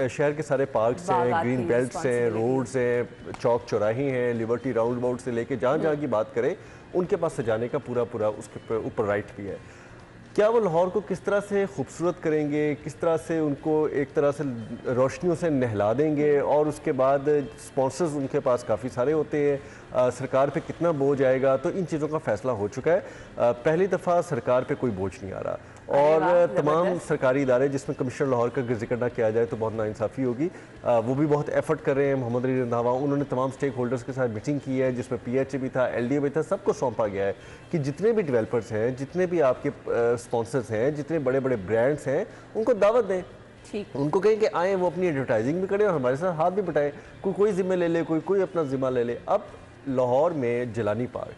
शहर के सारे पार्क्स हैं, ग्रीन बेल्ट्स हैं, रोड्स हैं, चौक चौराहे हैं, लिबर्टी राउंड अबाउट से लेके जहाँ की बात करें, उनके पास सजाने का पूरा उसके ऊपर राइट भी है। क्या वो लाहौर को किस तरह से खूबसूरत करेंगे, किस तरह से उनको एक तरह से रोशनियों से नहला देंगे, और उसके बाद स्पॉन्सर्स उनके पास काफ़ी सारे होते हैं, सरकार पे कितना बोझ आएगा, तो इन चीज़ों का फैसला हो चुका है। पहली दफ़ा सरकार पे कोई बोझ नहीं आ रहा, और तमाम सरकारी इदारे, जिसमें कमिश्नर लाहौर का जिक्र ना किया जाए तो बहुत नाइंसाफ़ी होगी, वो भी बहुत एफर्ट कर रहे हैं। मोहम्मद अली रंधावा, उन्होंने तमाम स्टेक होल्डर्स के साथ मीटिंग की है, जिसमें PHA भी था, LDA भी था, सबको सौंपा गया है कि जितने भी डेवलपर्स हैं, जितने भी आपके स्पॉन्सर्स हैं, जितने बड़े बड़े ब्रांड्स हैं, उनको दावत दें, उनको कहें कि आएँ, वो अपनी एडवर्टाइजिंग भी करें और हमारे साथ हाथ भी बटाएं, कोई जिम्मे ले ले, कोई अपना जिम्मा ले ले। अब लाहौर में जिलानी पार्क,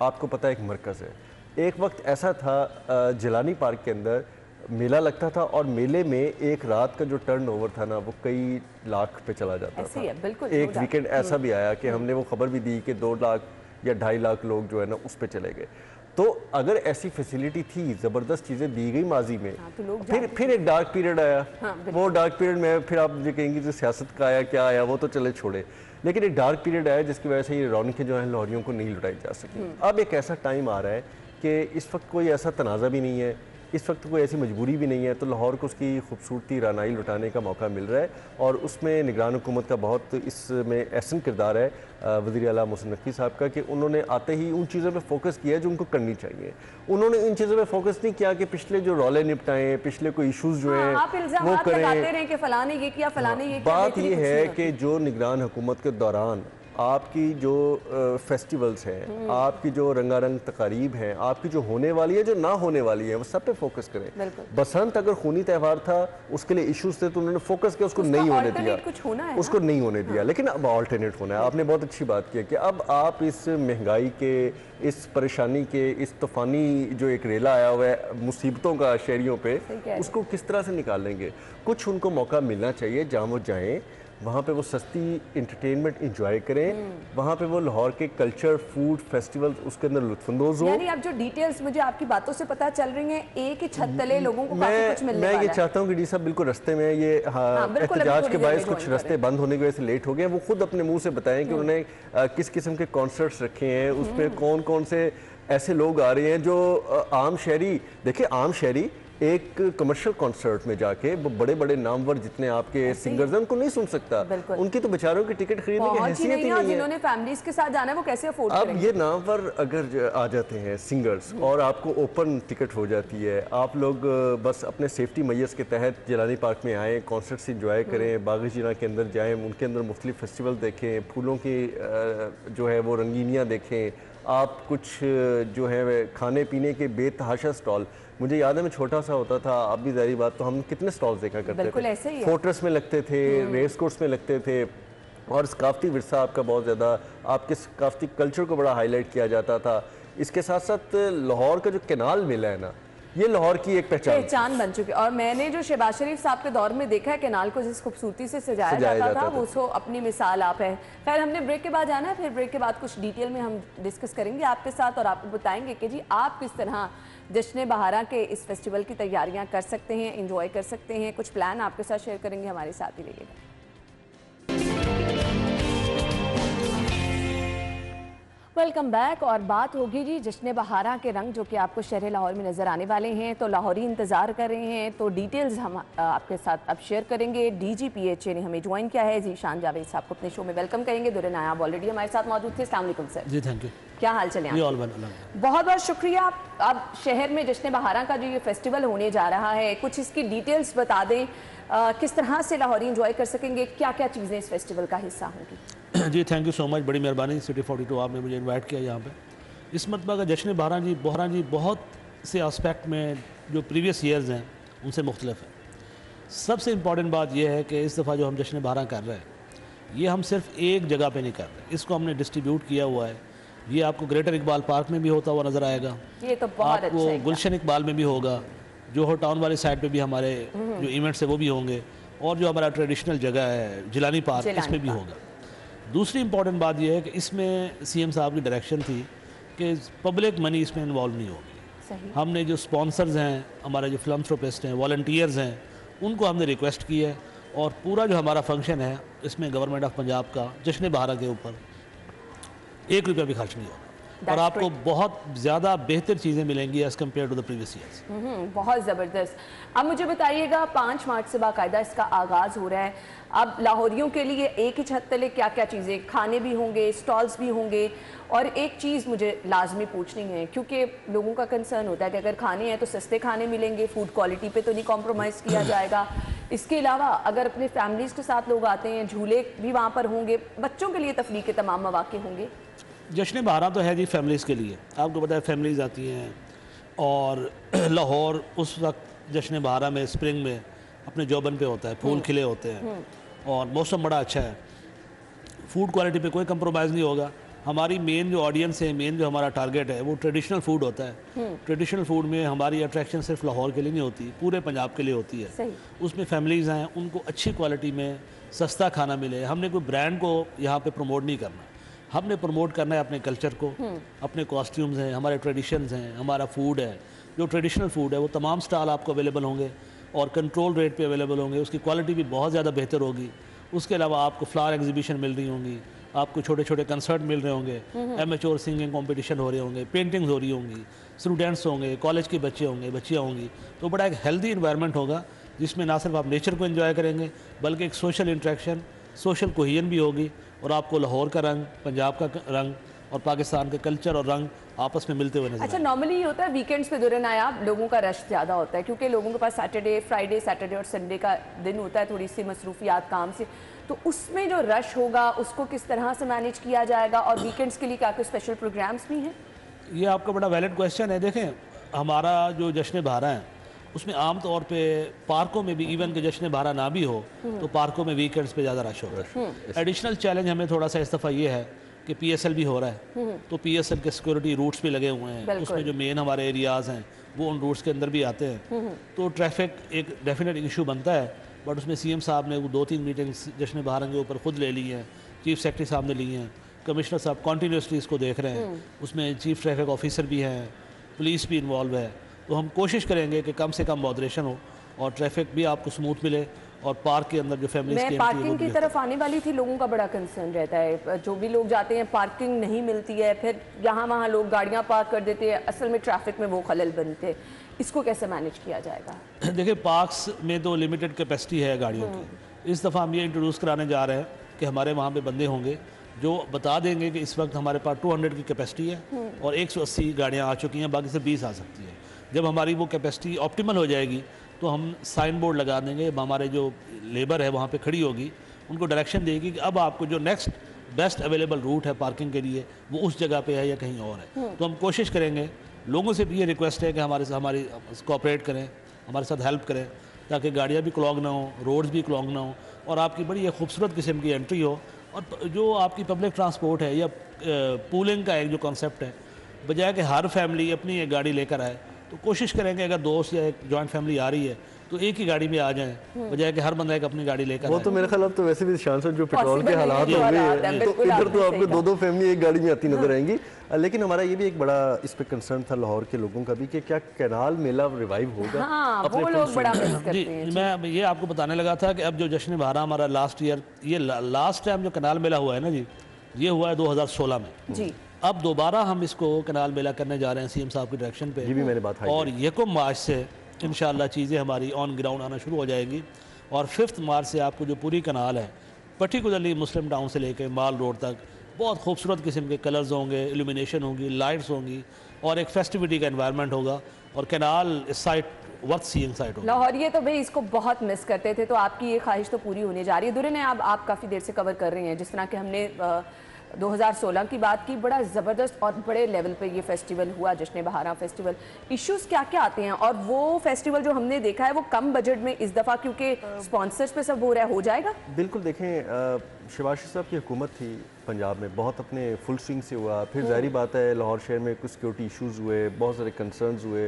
आपको पता है, एक मरकज़ है। एक वक्त ऐसा था जिलानी पार्क के अंदर मेला लगता था, और मेले में एक रात का जो टर्नओवर था ना, वो कई लाख पे चला जाता था। एक वीकेंड ऐसा भी आया कि हमने वो खबर भी दी कि 2 लाख या 2.5 लाख लोग जो है ना उस पे चले गए। तो अगर ऐसी फैसिलिटी थी, ज़बरदस्त चीज़ें दी गई माजी में, तो फिर एक डार्क पीरियड आया। वो डार्क पीरियड में फिर आप जो कहेंगे जो सियासत का आया, क्या आया, वो तो चले छोड़े, लेकिन एक डार्क पीरियड आया जिसकी वजह से ये रौनकें जो हैं लाहौरियों को नहीं लुटाई जा सकी। अब एक ऐसा टाइम आ रहा है कि इस वक्त कोई ऐसा तनाज़ा भी नहीं है, इस वक्त कोई ऐसी मजबूरी भी नहीं है, तो लाहौर को उसकी खूबसूरती रानाई लुटाने का मौका मिल रहा है, और उसमें निगरान हुकूमत का बहुत इसमें अहसन किरदार है वज़ीर आला मोहसिन नकवी साहब का, कि उन्होंने आते ही उन चीज़ों पे फोकस किया जो उनको करनी चाहिए। उन्होंने इन चीज़ों पे फोकस नहीं किया कि पिछले जो रौले निपटाएं, पिछले कोई इशूज़ जो हैं वो करें। कि फलाने ये किया, फलाने ये किया। बात ये है कि जो निगरान हुकूमत के दौरान आपकी जो फेस्टिवल्स हैं, आपकी जो रंगारंग तकारीब हैं, आपकी जो होने वाली है, जो ना होने वाली है, वो सब पे फोकस करें। बसंत अगर खूनी त्यौहार था, उसके लिए इश्यूज थे, तो उन्होंने फोकस किया, उसको नहीं होने दिया, उसको नहीं होने दिया, लेकिन अब ऑल्टरनेट होना है। आपने बहुत अच्छी बात की कि अब आप इस महंगाई के, इस परेशानी के, इस तूफानी जो एक रेला आया हुआ है मुसीबतों का शहरियों पे, उसको किस तरह से निकालेंगे। कुछ उनको मौका मिलना चाहिए जहाँ वो जाएँ, वहाँ पे वो सस्ती इंटरटेनमेंट इंजॉय करें, वहाँ पे वो लाहौर के कल्चर, फूड, फेस्टिवल, उसके अंदर लुत्फानंदोज हो। यानी अब जो डिटेल्स मुझे आपकी बातों से पता चल रही हैं, एक ही छत तले लोगों को काफी कुछ मिलने वाला है। मैं ये चाहता हूँ कि डी साहब बिल्कुल रास्ते में ये एहतजाज के बायस कुछ रास्ते बंद होने की वजह से लेट हो गए, वो खुद अपने मुँह से बताएं कि उन्होंने किस किस्म के कॉन्सर्ट्स रखे हैं, उस पर कौन कौन से ऐसे लोग आ रहे हैं जो आम शहरी, देखिए आम शहरी एक कमर्शियल कॉन्सर्ट में जाके वो बड़े बड़े नामवर जितने आपके सिंगर्स हैं उनको नहीं सुन सकता, उनकी तो बेचारों की टिकट खरीदने की हैसियत ही नहीं है। जिन्होंने फैमिलीज के साथ जाना है वो कैसे अफोर्ड करेंगे। अब ये नामवर अगर आ जाते हैं सिंगर्स और आपको ओपन टिकट हो जाती है, आप लोग बस अपने सेफ्टी मैयर्स के तहत जिलानी पार्क में आएँ, कॉन्सर्ट्स इंजॉय करें, बागी जिना के अंदर जाएँ, उनके अंदर मुख्तलिफ फेस्टिवल देखें, फूलों की जो है वो रंगीनियाँ देखें, आप कुछ जो है खाने पीने के बेतहाशा स्टॉल, मुझे याद है मैं छोटा सा होता था, अब भी ज़ाहिर बात, तो हम कितने स्टॉल्स देखा करते थे, फोर्ट्रेस में लगते थे, रेस कोर्स में लगते थे, और सकाफती विरसा आपका बहुत ज़्यादा, आपके सकाफती कल्चर को बड़ा हाईलाइट किया जाता था। इसके साथ साथ लाहौर का जो कैनाल मिला है ना, ये लाहौर की एक पहचान बन चुकी है। और मैंने जो शहबाज शरीफ साहब के दौर में देखा है कैनाल को जिस खूबसूरती से सजाया जाता था, वो उसको अपनी मिसाल आप है। खैर हमने ब्रेक के बाद जाना है, फिर ब्रेक के बाद कुछ डिटेल में हम डिस्कस करेंगे आपके साथ और आपको बताएंगे कि जी आप किस तरह जश्न बहारा के इस फेस्टिवल की तैयारियां कर सकते हैं, एंजॉय कर सकते हैं। कुछ प्लान आपके साथ शेयर करेंगे, हमारे साथ ही रहिएगा। Welcome back. और बात होगी जी जश्न बहारा के रंग जो कि आपको शहर लाहौर में नज़र आने वाले हैं, तो लाहौरी इंतज़ार कर रहे हैं, तो डिटेल्स हम आपके साथ अब शेयर करेंगे। DGPHA ने हमें ज्वाइन किया है, जीशान जावेद साहब को अपने शो में वेलकम करेंगे। दुर्रे नायाब ऑलरेडी हमारे साथ मौजूद थे। अस्सलाम वालेकुम सर। Ji thank you. क्या हाल चले आप? बहुत बहुत शुक्रिया। अब शहर में जश्न बहारा का जो ये फेस्टिवल होने जा रहा है, कुछ इसकी डिटेल्स बता दें, किस तरह से लाहौरी एंजॉय कर सकेंगे, क्या क्या चीज़ें इस फेस्टिवल का हिस्सा होंगी। जी थैंक यू सो मच, बड़ी मेहरबानी सिटी 42 आपने मुझे इनवाइट किया यहाँ पे। इस मरतबा का जश्न बहारा जी बहुत से एस्पेक्ट में जो प्रीवियस ईयर्स हैं उनसे मुख्तलिफ है। सबसे इम्पॉर्टेंट बात यह है कि इस दफ़ा जो हम जश्न बहारा कर रहे हैं, ये हम सिर्फ एक जगह पे नहीं कर रहे, इसको हमने डिस्ट्रीब्यूट किया हुआ है। ये आपको ग्रेटर इकबाल पार्क में भी होता हुआ नज़र आएगा, ये तो बहुत आपको गुलशन इकबाल में भी होगा, जोहर टाउन वाली साइड पे भी हमारे जो इवेंट्स है वो भी होंगे, और जो हमारा ट्रेडिशनल जगह है जिलानी पार्क, इसमें भी होगा। दूसरी इंपॉर्टेंट बात यह है कि इसमें CM साहब की डायरेक्शन थी कि पब्लिक मनी इसमें इन्वॉल्व नहीं होगी। हमने जो स्पॉन्सर्स हैं, हमारे जो फिलंथ्रोपिस्ट हैं, वॉलंटियर्स हैं, उनको हमने रिक्वेस्ट की है, और पूरा जो हमारा फंक्शन है इसमें गवर्नमेंट ऑफ पंजाब का जश्न बहारा के ऊपर 1 रुपया भी खर्च नहीं होगा, और आपको बहुत ज़्यादा बेहतर चीज़ें मिलेंगी as compare to the previous years. बहुत ज़बरदस्त। अब मुझे बताइएगा 5 मार्च से बाकायदा इसका आगाज़ हो रहा है, अब लाहौरियों के लिए एक ही छत तले क्या क्या चीज़ें, खाने भी होंगे, स्टॉल्स भी होंगे, और एक चीज़ मुझे लाजमी पूछनी है क्योंकि लोगों का कंसर्न होता है कि अगर खाने हैं तो सस्ते खाने मिलेंगे, फूड क्वालिटी पे तो नहीं कॉम्प्रोमाइज़ किया जाएगा। इसके अलावा अगर अपने फैमिलीज़ के साथ लोग आते हैं, झूले भी वहाँ पर होंगे, बच्चों के लिए तफरीह के तमाम मौके होंगे। जश्न बहारा तो है जी फैमिलीज़ के लिए, आपको पता है फैमिलीज़ आती हैं, और लाहौर उस वक्त जश्न बहारा में स्प्रिंग में अपने जौबन पे होता है, फूल खिले होते हैं और मौसम बड़ा अच्छा है। फूड क्वालिटी पे कोई कंप्रोमाइज़ नहीं होगा। हमारी मेन जो ऑडियंस है, मेन जो हमारा टारगेट है वो ट्रेडिशनल फूड होता है। ट्रेडिशनल फूड में हमारी अट्रैक्शन सिर्फ लाहौर के लिए नहीं होती, पूरे पंजाब के लिए होती है। उसमें फैमिलीज़ हैं, उनको अच्छी क्वालिटी में सस्ता खाना मिले। हमने कोई ब्रांड को यहाँ पे प्रमोट नहीं करना, हमने प्रमोट करना है अपने कल्चर को, अपने कॉस्ट्यूम्स हैं, हमारे ट्रेडिशंस हैं, हमारा फूड है। जो ट्रेडिशनल फूड है वो तमाम स्टॉल आपको अवेलेबल होंगे और कंट्रोल रेट पे अवेलेबल होंगे, उसकी क्वालिटी भी बहुत ज़्यादा बेहतर होगी। उसके अलावा आपको फ्लावर एग्जीबिशन मिल रही होंगी, आपको छोटे छोटे कंसर्ट मिल रहे होंगे, एमेच्योर सिंगिंग कंपटीशन हो रहे होंगे, पेंटिंग्स हो रही होंगी, स्टूडेंट्स होंगे, कॉलेज के बच्चे होंगे, बच्चियाँ होंगी। तो बड़ा एक हेल्दी इन्वायरमेंट होगा जिसमें ना सिर्फ आप नेचर को एंजॉय करेंगे बल्कि एक सोशल इंट्रैक्शन, सोशल कोहिजन भी होगी, और आपको लाहौर का रंग, पंजाब का रंग और पाकिस्तान के कल्चर और रंग आपस में मिलते हुए नजर। अच्छा, नॉर्मली ये होता है वीकेंड्स पे दुर्रे नायाब लोगों का रश ज़्यादा होता है क्योंकि लोगों के पास सैटरडे, फ्राइडे, सैटरडे और संडे का दिन होता है, थोड़ी सी मसरूफियात काम से, तो तो उसमें जो रश होगा उसको किस तरह से मैनेज किया जाएगा, और वीकेंड्स के लिए क्या कोई स्पेशल प्रोग्राम्स भी हैं? ये आपका बड़ा वैलिड क्वेश्चन है। देखें, हमारा जो जश्न बहारा है उसमें आम तौर पे पार्कों में भी, इवन के जश्न बहारा ना भी हो तो पार्कों में वीकेंड्स पे ज़्यादा रश होता है। एडिशनल चैलेंज हमें थोड़ा सा इस दफ़ा ये है कि PSL भी हो रहा है, तो PSL के सिक्योरिटी रूट्स भी लगे हुए हैं, उसमें जो मेन हमारे एरियाज़ हैं वो उन रूट्स के अंदर भी आते हैं, तो ट्रैफिक एक डेफिनेट इशू बनता है। बट उसमें CM साहब ने वो 2-3 मीटिंग्स जश्न बहारा के ऊपर खुद ले ली हैं, चीफ सेक्रेटरी साहब ने ली हैं, कमिश्नर साहब कॉन्टीन्यूसली इसको देख रहे हैं, उसमें चीफ ट्रैफिक ऑफिसर भी हैं, पुलिस भी इन्वॉल्व है। तो हम कोशिश करेंगे कि कम से कम मॉडरेशन हो और ट्रैफिक भी आपको स्मूथ मिले, और पार्क के अंदर जो फैमिलीज मैं पार्किंग की तरफ आने वाली थी, लोगों का बड़ा कंसर्न रहता है, जो भी लोग जाते हैं पार्किंग नहीं मिलती है, फिर यहाँ वहाँ लोग गाड़ियाँ पार्क कर देते हैं, असल में ट्रैफिक में वो खलल बनते हैं, इसको कैसे मैनेज किया जाएगा? देखिए, पार्क्स में तो लिमिटेड कैपेसिटी है गाड़ियों की। इस दफ़ा हम ये इंट्रोड्यूस कराने जा रहे हैं कि हमारे वहाँ पे बंदे होंगे जो बता देंगे कि इस वक्त हमारे पास 200 की कैपेसिटी है और 180 गाड़ियाँ आ चुकी हैं, बाकी से 20 आ सकती है। जब हमारी वो कैपेसिटी ऑप्टिमल हो जाएगी तो हम साइन बोर्ड लगा देंगे, हमारे जो लेबर है वहाँ पे खड़ी होगी, उनको डायरेक्शन देगी कि अब आपको जो नेक्स्ट बेस्ट अवेलेबल रूट है पार्किंग के लिए वो उस जगह पे है या कहीं और है। तो हम कोशिश करेंगे, लोगों से भी ये रिक्वेस्ट है कि हमारी कोऑपरेट करें, हमारे साथ हेल्प करें, ताकि गाड़ियाँ भी क्लॉग ना हो, रोड्स भी क्लॉग ना हो, और आपकी बड़ी एक खूबसूरत किस्म की एंट्री हो। और जो आपकी पब्लिक ट्रांसपोर्ट है या पूलिंग का एक जो कॉन्सेप्ट है, बजाय कि हर फैमिली अपनी एक गाड़ी लेकर आए, तो कोशिश करेंगे अगर दोस्त या एक जॉइंट फैमिली आ रही है तो एक ही गाड़ी में आ जाएं, बजाय कि हर बंदा एक अपनी गाड़ी लेकर। वो तो मेरे ख्याल अब तो वैसे भी शान जो पेट्रोल के हालात हो गए हैं, तो इधर तो आपको 2-2 फैमिली एक गाड़ी में आती नजर आएंगी। लेकिन हमारा ये भी एक बड़ा इस पे कंसर्न था लाहौर के लोगों का भी कि क्या कैनाल मेला रिवाइव होगा? हाँ, वो लोग बड़ा मिस करते हैं। जी, मैं ये आपको बताने लगा था कि अब जो जश्न बहारा हमारा लास्ट ईयर, ये लास्ट टाइम जो कैनाल मेला हुआ है ना जी, ये हुआ है 2016 में जी। अब दोबारा हम इसको कैनाल मेला करने जा रहे हैं CM साहब की डायरेक्शन पे। ये भी मैंने बात और 1 मार्च से इंशाल्लाह चीज़ें हमारी ऑन ग्राउंड आना शुरू हो जाएंगी, और 5 मार्च से आपको जो पूरी कैनाल है, पर्टिकुलरली मुस्लिम टाउन से लेकर माल रोड तक, बहुत खूबसूरत किस्म के कलर्स होंगे, इल्यूमिनेशन होगी, लाइट्स होंगी, और एक फेस्टिविटी का एनवायरनमेंट होगा, और canal site worth seeing site होगी। लाहौरिये तो भाई इसको बहुत मिस करते थे, तो आपकी ये ख्वाहिश तो पूरी होने जा रही है। दुर्रे ने आप काफ़ी देर से कवर कर रही हैं, जिस तरह के हमने 2016 की बात की, बड़ा ज़बरदस्त और बड़े लेवल पे ये फेस्टिवल हुआ, जश्न बहारा फेस्टिवल। इश्यूज़ क्या क्या आते हैं, और वो फेस्टिवल जो हमने देखा है वो कम बजट में इस दफ़ा, क्योंकि स्पॉन्सर्स पे सब हो रहा है, हो जाएगा? बिल्कुल। देखें, शहबाज शरीफ साहब की हुकूमत थी पंजाब में, बहुत अपने फुल स्विंग से हुआ, फिर जाहिर बात है लाहौर शहर में कुछ सिक्योरिटी इशूज़ हुए, बहुत सारे कंसर्न्स हुए,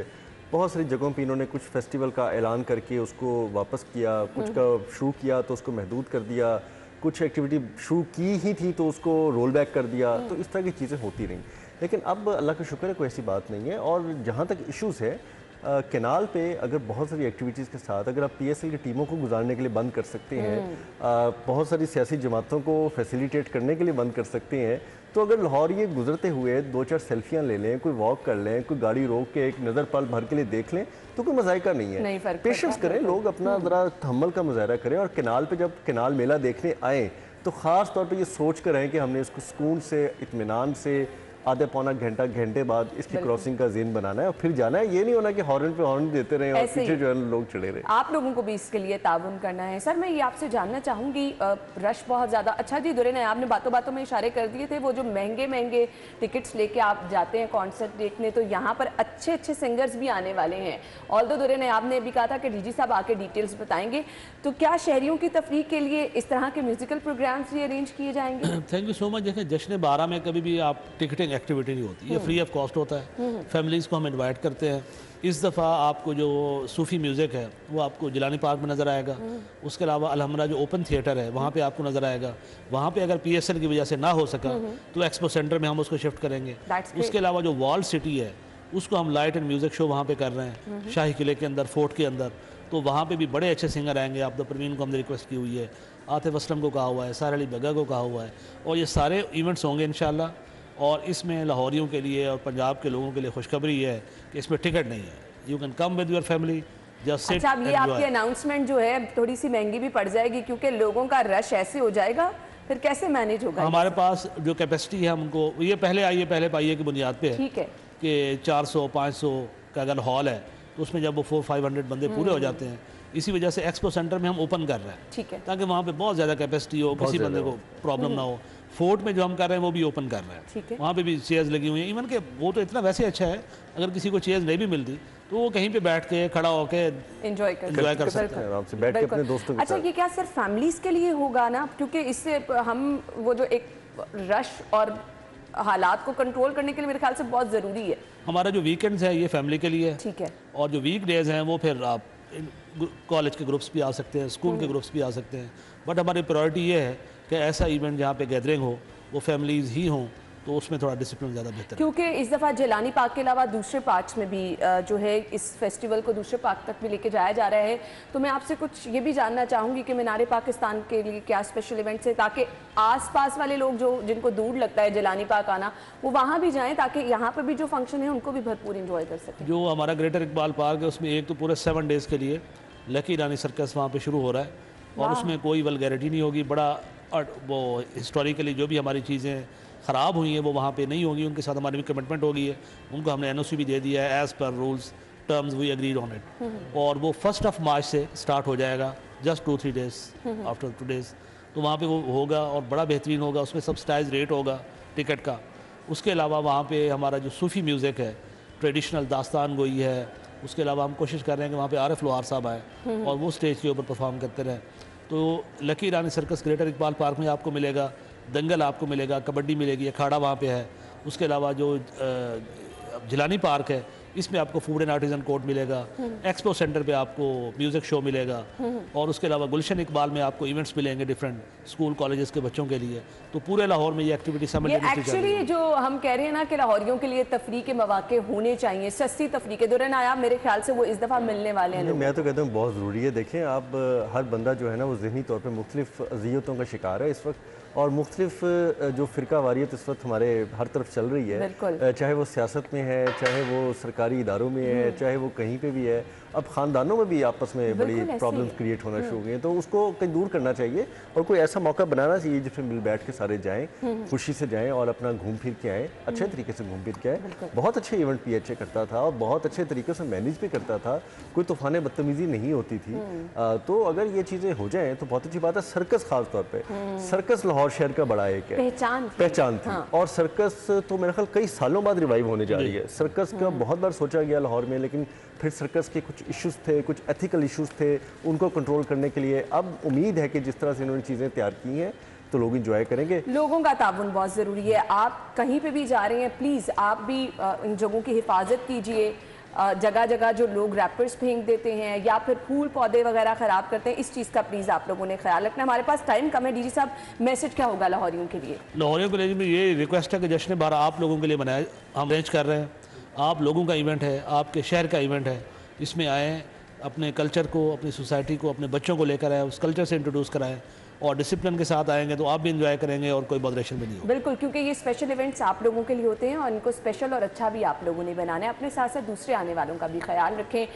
बहुत सारी जगहों पे इन्होंने कुछ फेस्टिवल का ऐलान करके उसको वापस किया, कुछ का शुरू किया तो उसको महदूद कर दिया, कुछ एक्टिविटी शुरू की ही थी तो उसको रोल बैक कर दिया, तो इस तरह की चीज़ें होती रहीं। लेकिन अब अल्लाह का शुक्र है कोई ऐसी बात नहीं है। और जहाँ तक इश्यूज़ है, कैनाल पे अगर बहुत सारी एक्टिविटीज़ के साथ अगर आप PSL की टीमों को गुजारने के लिए बंद कर सकते हैं, बहुत सारी सियासी जमातों को फैसिलिटेट करने के लिए बंद कर सकते हैं, तो अगर लाहौर ये गुजरते हुए 2-4 सेल्फियाँ ले लें, कोई वॉक कर लें, कोई गाड़ी रोक के एक नज़र पल भर के लिए देख लें, तो कोई मज़ायका नहीं है। पेशेंस करें, लोग अपना ज़रा तहम्मुल का मुजाहरा करें, और कैनाल पे जब कैनाल मेला देखने आएँ तो ख़ास तौर पे ये सोच कर आएँ कि हमने इसको सुकून से, इत्मीनान से आधे पौना घंटे बाद इसकी क्रॉसिंग का ज़ीन बनाना है और फिर जाना है। ये नहीं होना कि हॉर्न पे हॉर्न देते रहे और पीछे जो है लोग चढ़े रहे। आप लोगों को भी इसके लिए ताउन करना है। सर, मैं ये आपसे जानना चाहूँगी, रश बहुत ज़्यादा, अच्छा जी दुर्रे ने आपने बातों बातों में इशारे कर दिए थे, वो जो महंगे टिकट्स लेके आप जाते हैं कॉन्सर्ट देखने, तो यहाँ पर अच्छे सिंगर्स भी आने वाले हैं। ऑल्दो दुर्रे ने आपने भी कहा था कि DG साहब आके डिटेल्स बताएंगे, तो क्या शहरियों की तफरीह के लिए इस तरह के म्यूजिकल प्रोग्राम्स भी अरेंज किए जाएंगे? Thank you so much. देखें, जश्न बहारा में कभी भी आप टिकटिंग एक्टिविटी नहीं होती, ये फ्री ऑफ कॉस्ट होता है। फैमिलीज़ को हम इनवाइट करते हैं। इस दफ़ा आपको जो सूफ़ी म्यूज़िक है वो आपको जिलानी पार्क में नज़र आएगा। उसके अलावा अलहमरा जो ओपन थिएटर है वहाँ पे आपको नज़र आएगा। वहाँ पे अगर PSL की वजह से ना हो सका तो एक्सपो सेंटर में हम उसको शिफ्ट करेंगे। उसके अलावा जो वॉल सिटी है उसको हम लाइट एंड म्यूज़िक शो वहाँ पे कर रहे हैं, शाही किले के अंदर, फोर्ट के अंदर। तो वहाँ पे भी बड़े अच्छे सिंगर आएंगे। आप परवीन को हमने रिक्वेस्ट की हुई है, आतिफ असलम को कहा हुआ है, सारा अली बग्गा को कहा हुआ है, और ये सारे इवेंट्स होंगे इंशाल्लाह। और इसमें लाहौरियों के लिए और पंजाब के लोगों के लिए खुशखबरी है कि इसमें टिकट नहीं है, you can come with your family, just sit. अच्छा, अब ये आपकी अनाउंसमेंट जो है थोड़ी सी महंगी भी पड़ जाएगी, क्योंकि लोगों का रश ऐसे हो जाएगा, फिर कैसे मैनेज होगा? हमारे पास जो कैपेसिटी है हम उनको ये पहले आइए पहले पाइए की बुनियाद पे है, ठीक है, कि 400-500 का अगर हॉल है तो उसमें जब वो 400-500 बंदे पूरे हो जाते हैं इसी वजह से एक्सपो सेंटर में हम ओपन कर रहे हैं, ठीक है, ताकि वहाँ पे बहुत ज़्यादा कैपेसिटी हो, किसी बंदे को प्रॉब्लम ना हो। फोर्ट में जो हम कर रहे हैं वो भी ओपन कर रहे हैं, ठीक है, वहाँ पे भी चेयर्स लगी हुई हैं। इवन के वो तो इतना वैसे अच्छा है, अगर किसी को चेयर्स नहीं भी मिलती तो वो कहीं पे बैठ के खड़ा होके एंजॉय कर सकते हैं आराम से बैठ के अपने दोस्तों के अच्छा, साथ। ये क्या सिर्फ फैमिलीज के लिए होगा ना, क्योंकि इससे हम वो जो एक रश और हालात को कंट्रोल करने के लिए मेरे ख्याल से बहुत ज़रूरी है। हमारा जो वीकेंड्स है ये फैमिली के लिए है, ठीक है, और जो वीक डेज हैं वो फिर आप कॉलेज के ग्रुप्स भी आ सकते हैं, स्कूल के ग्रुप्स भी आ सकते हैं। बट हमारी प्रायोरिटी ये है कि ऐसा इवेंट जहाँ पे गैदरिंग हो वो फैमिलीज़ ही हों, तो उसमें थोड़ा डिसिप्लिन ज़्यादा बेहतर है। क्योंकि इस दफ़ा जिलानी पार्क के अलावा दूसरे पार्क्स में भी जो है इस फेस्टिवल को दूसरे पार्क तक भी लेके जाया जा रहा है। तो मैं आपसे कुछ ये भी जानना चाहूँगी कि मीनारे पाकिस्तान के लिए क्या स्पेशल इवेंट्स है, ताकि आसपास वाले लोग जो जिनको दूर लगता है जिलानी पार्क आना, वो वहाँ भी जाएँ, ताकि यहाँ पर भी जो फंक्शन है उनको भी भरपूर इंजॉय कर सकें। जो हमारा ग्रेटर इकबाल पार्क है उसमें एक तो पूरे 7 डेज़ के लिए लकी रानी सर्कस वहाँ पे शुरू हो रहा है, और उसमें कोई वल्गैरिटी नहीं होगी। बड़ा वो हिस्टोरिकली जो भी हमारी चीज़ें ख़राब हुई हैं वो वहाँ पे नहीं होगी, उनके साथ हमारी भी कमिटमेंट हो गई है, उनको हमने NOC भी दे दिया है, as per rules terms we agreed on it. और वो 1 मार्च से स्टार्ट हो जाएगा, जस्ट 2-3 डेज़ आफ्टर 2 डेज़। तो वहाँ पे वो होगा और बड़ा बेहतरीन होगा, उसमें सब्सिडाइज रेट होगा टिकट का। उसके अलावा वहाँ पे हमारा जो सूफ़ी म्यूज़िक है, ट्रेडिशनल दास्तान गोई है, उसके अलावा हम कोशिश कर रहे हैं कि वहाँ पे आरिफ लोहार साहब आए और वो स्टेज के ऊपर परफॉर्म करते रहें। तो लकी रानी सर्कस ग्रेटर इकबाल पार्क में आपको मिलेगा, दंगल आपको मिलेगा, कबड्डी मिलेगी, अखाड़ा वहाँ पे है। उसके अलावा जो जिलानी पार्क है इसमें आपको फूड एंड आर्टिजन कोर्ट मिलेगा, एक्सपो सेंटर पे आपको म्यूज़िक शो मिलेगा, और उसके अलावा गुलशन इकबाल में आपको इवेंट्स मिलेंगे डिफरेंट स्कूल कॉलेजेस के बच्चों के लिए। तो पूरे लाहौर में ये एक्टिविटी ये एक्चुअली जो हम कह रहे हैं ना कि लाहौरियों के लिए तफरी के मौके होने चाहिए, सस्ती तफरी के दौरान आया, मेरे ख्याल से वो इस दफ़ा मिलने वाले हैं। मैं तो कहता हूँ बहुत ज़रूरी है। देखें आप, हर बंदा जो है ना वो ज़हनी तौर पर मुख्तलिफ अज़ियतों का शिकार है इस वक्त, और मुख्तलिफ जो फ़िरका वारियत इस वक्त हमारे हर तरफ चल रही है, चाहे वो सियासत में है, चाहे वो सरकारी इदारों में है, चाहे वो कहीं पे भी है। अब ख़ानदानों में भी आपस में बड़ी प्रॉब्लम्स क्रिएट होना शुरू हो गई हैं, तो उसको कहीं दूर करना चाहिए और कोई ऐसा मौका बनाना चाहिए जिसमें मिल बैठ के सारे जाएँ, खुशी से जाएँ और अपना घूम फिर के आएँ, अच्छे तरीके से घूम फिर के आएँ। बहुत अच्छे इवेंट PHA करता था और बहुत अच्छे तरीके से मैनेज भी करता था, कोई तूफ़ान बदतमीज़ी नहीं होती थी। तो अगर ये चीज़ें हो जाएँ तो बहुत अच्छी बात है। सर्कस खास तौर पर, सर्कस लाहौर शहर का बड़ा एक पहचान थी। और सर्कस तो मेरे ख्याल कई सालों बाद रिवाइव होने जा रही है। सर्कस का बहुत बार सोचा गया लाहौर में, लेकिन फिर सर्कस के कुछ इश्यूज थे, कुछ एथिकल इश्यूज थे, उनको कंट्रोल करने के लिए अब उम्मीद है कि जिस तरह से इन्होंने चीज़ें तैयार की हैं तो लोग इंजॉय करेंगे। लोगों का ताउन बहुत ज़रूरी है। आप कहीं पे भी जा रहे हैं, प्लीज़ आप भी इन जगहों की हिफाजत कीजिए। जगह जगह जो लोग रैपर्स फेंक देते हैं या फिर फूल पौधे वगैरह ख़राब करते हैं, इस चीज़ का प्लीज़ आप लोगों ने ख्याल रखना। हमारे पास टाइम कम है। DG साहब, मैसेज क्या होगा लाहौरियों के लिए? लाहौरियों के लिए ये रिक्वेस्ट है कि जश्न बारह आप लोगों के लिए बनाया, हम अरेंज कर रहे हैं। आप लोगों का इवेंट है, आपके शहर का इवेंट है, इसमें आएँ, अपने कल्चर को, अपनी सोसाइटी को, अपने बच्चों को लेकर आए, उस कल्चर से इंट्रोड्यूस कराएं, और डिसिप्लिन के साथ आएंगे तो आप भी इंजॉय करेंगे और कोई बदरेशन भी नहीं होगा। बिल्कुल, क्योंकि ये स्पेशल इवेंट्स आप लोगों के लिए होते हैं और इनको स्पेशल और अच्छा भी आप लोगों ने बनाना है। अपने साथ साथ दूसरे आने वालों का भी ख्याल रखें।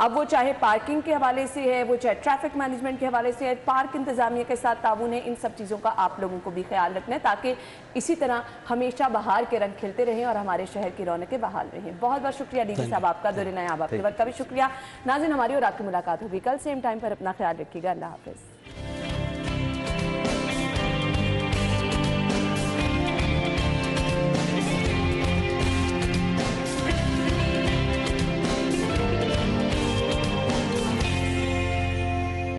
अब वो चाहे पार्किंग के हवाले से है, वो चाहे ट्रैफिक मैनेजमेंट के हवाले से है, पार्क इंतजामिया के साथ ताउन है, इन सब चीज़ों का आप लोगों को भी ख्याल रखना है, ताकि इसी तरह हमेशा बाहर के रंग खिलते रहें और हमारे शहर की रौनकें बहाल रहें। बहुत बहुत शुक्रिया DG साहब आपका, दौरे नायाब आपके वक्त का भी शुक्रिया। नाज़रीन, हमारी और आपकी मुलाकात होगी कल सेम टाइम पर। अपना ख्याल रखिएगा। अल्लाह हाफ़िज़।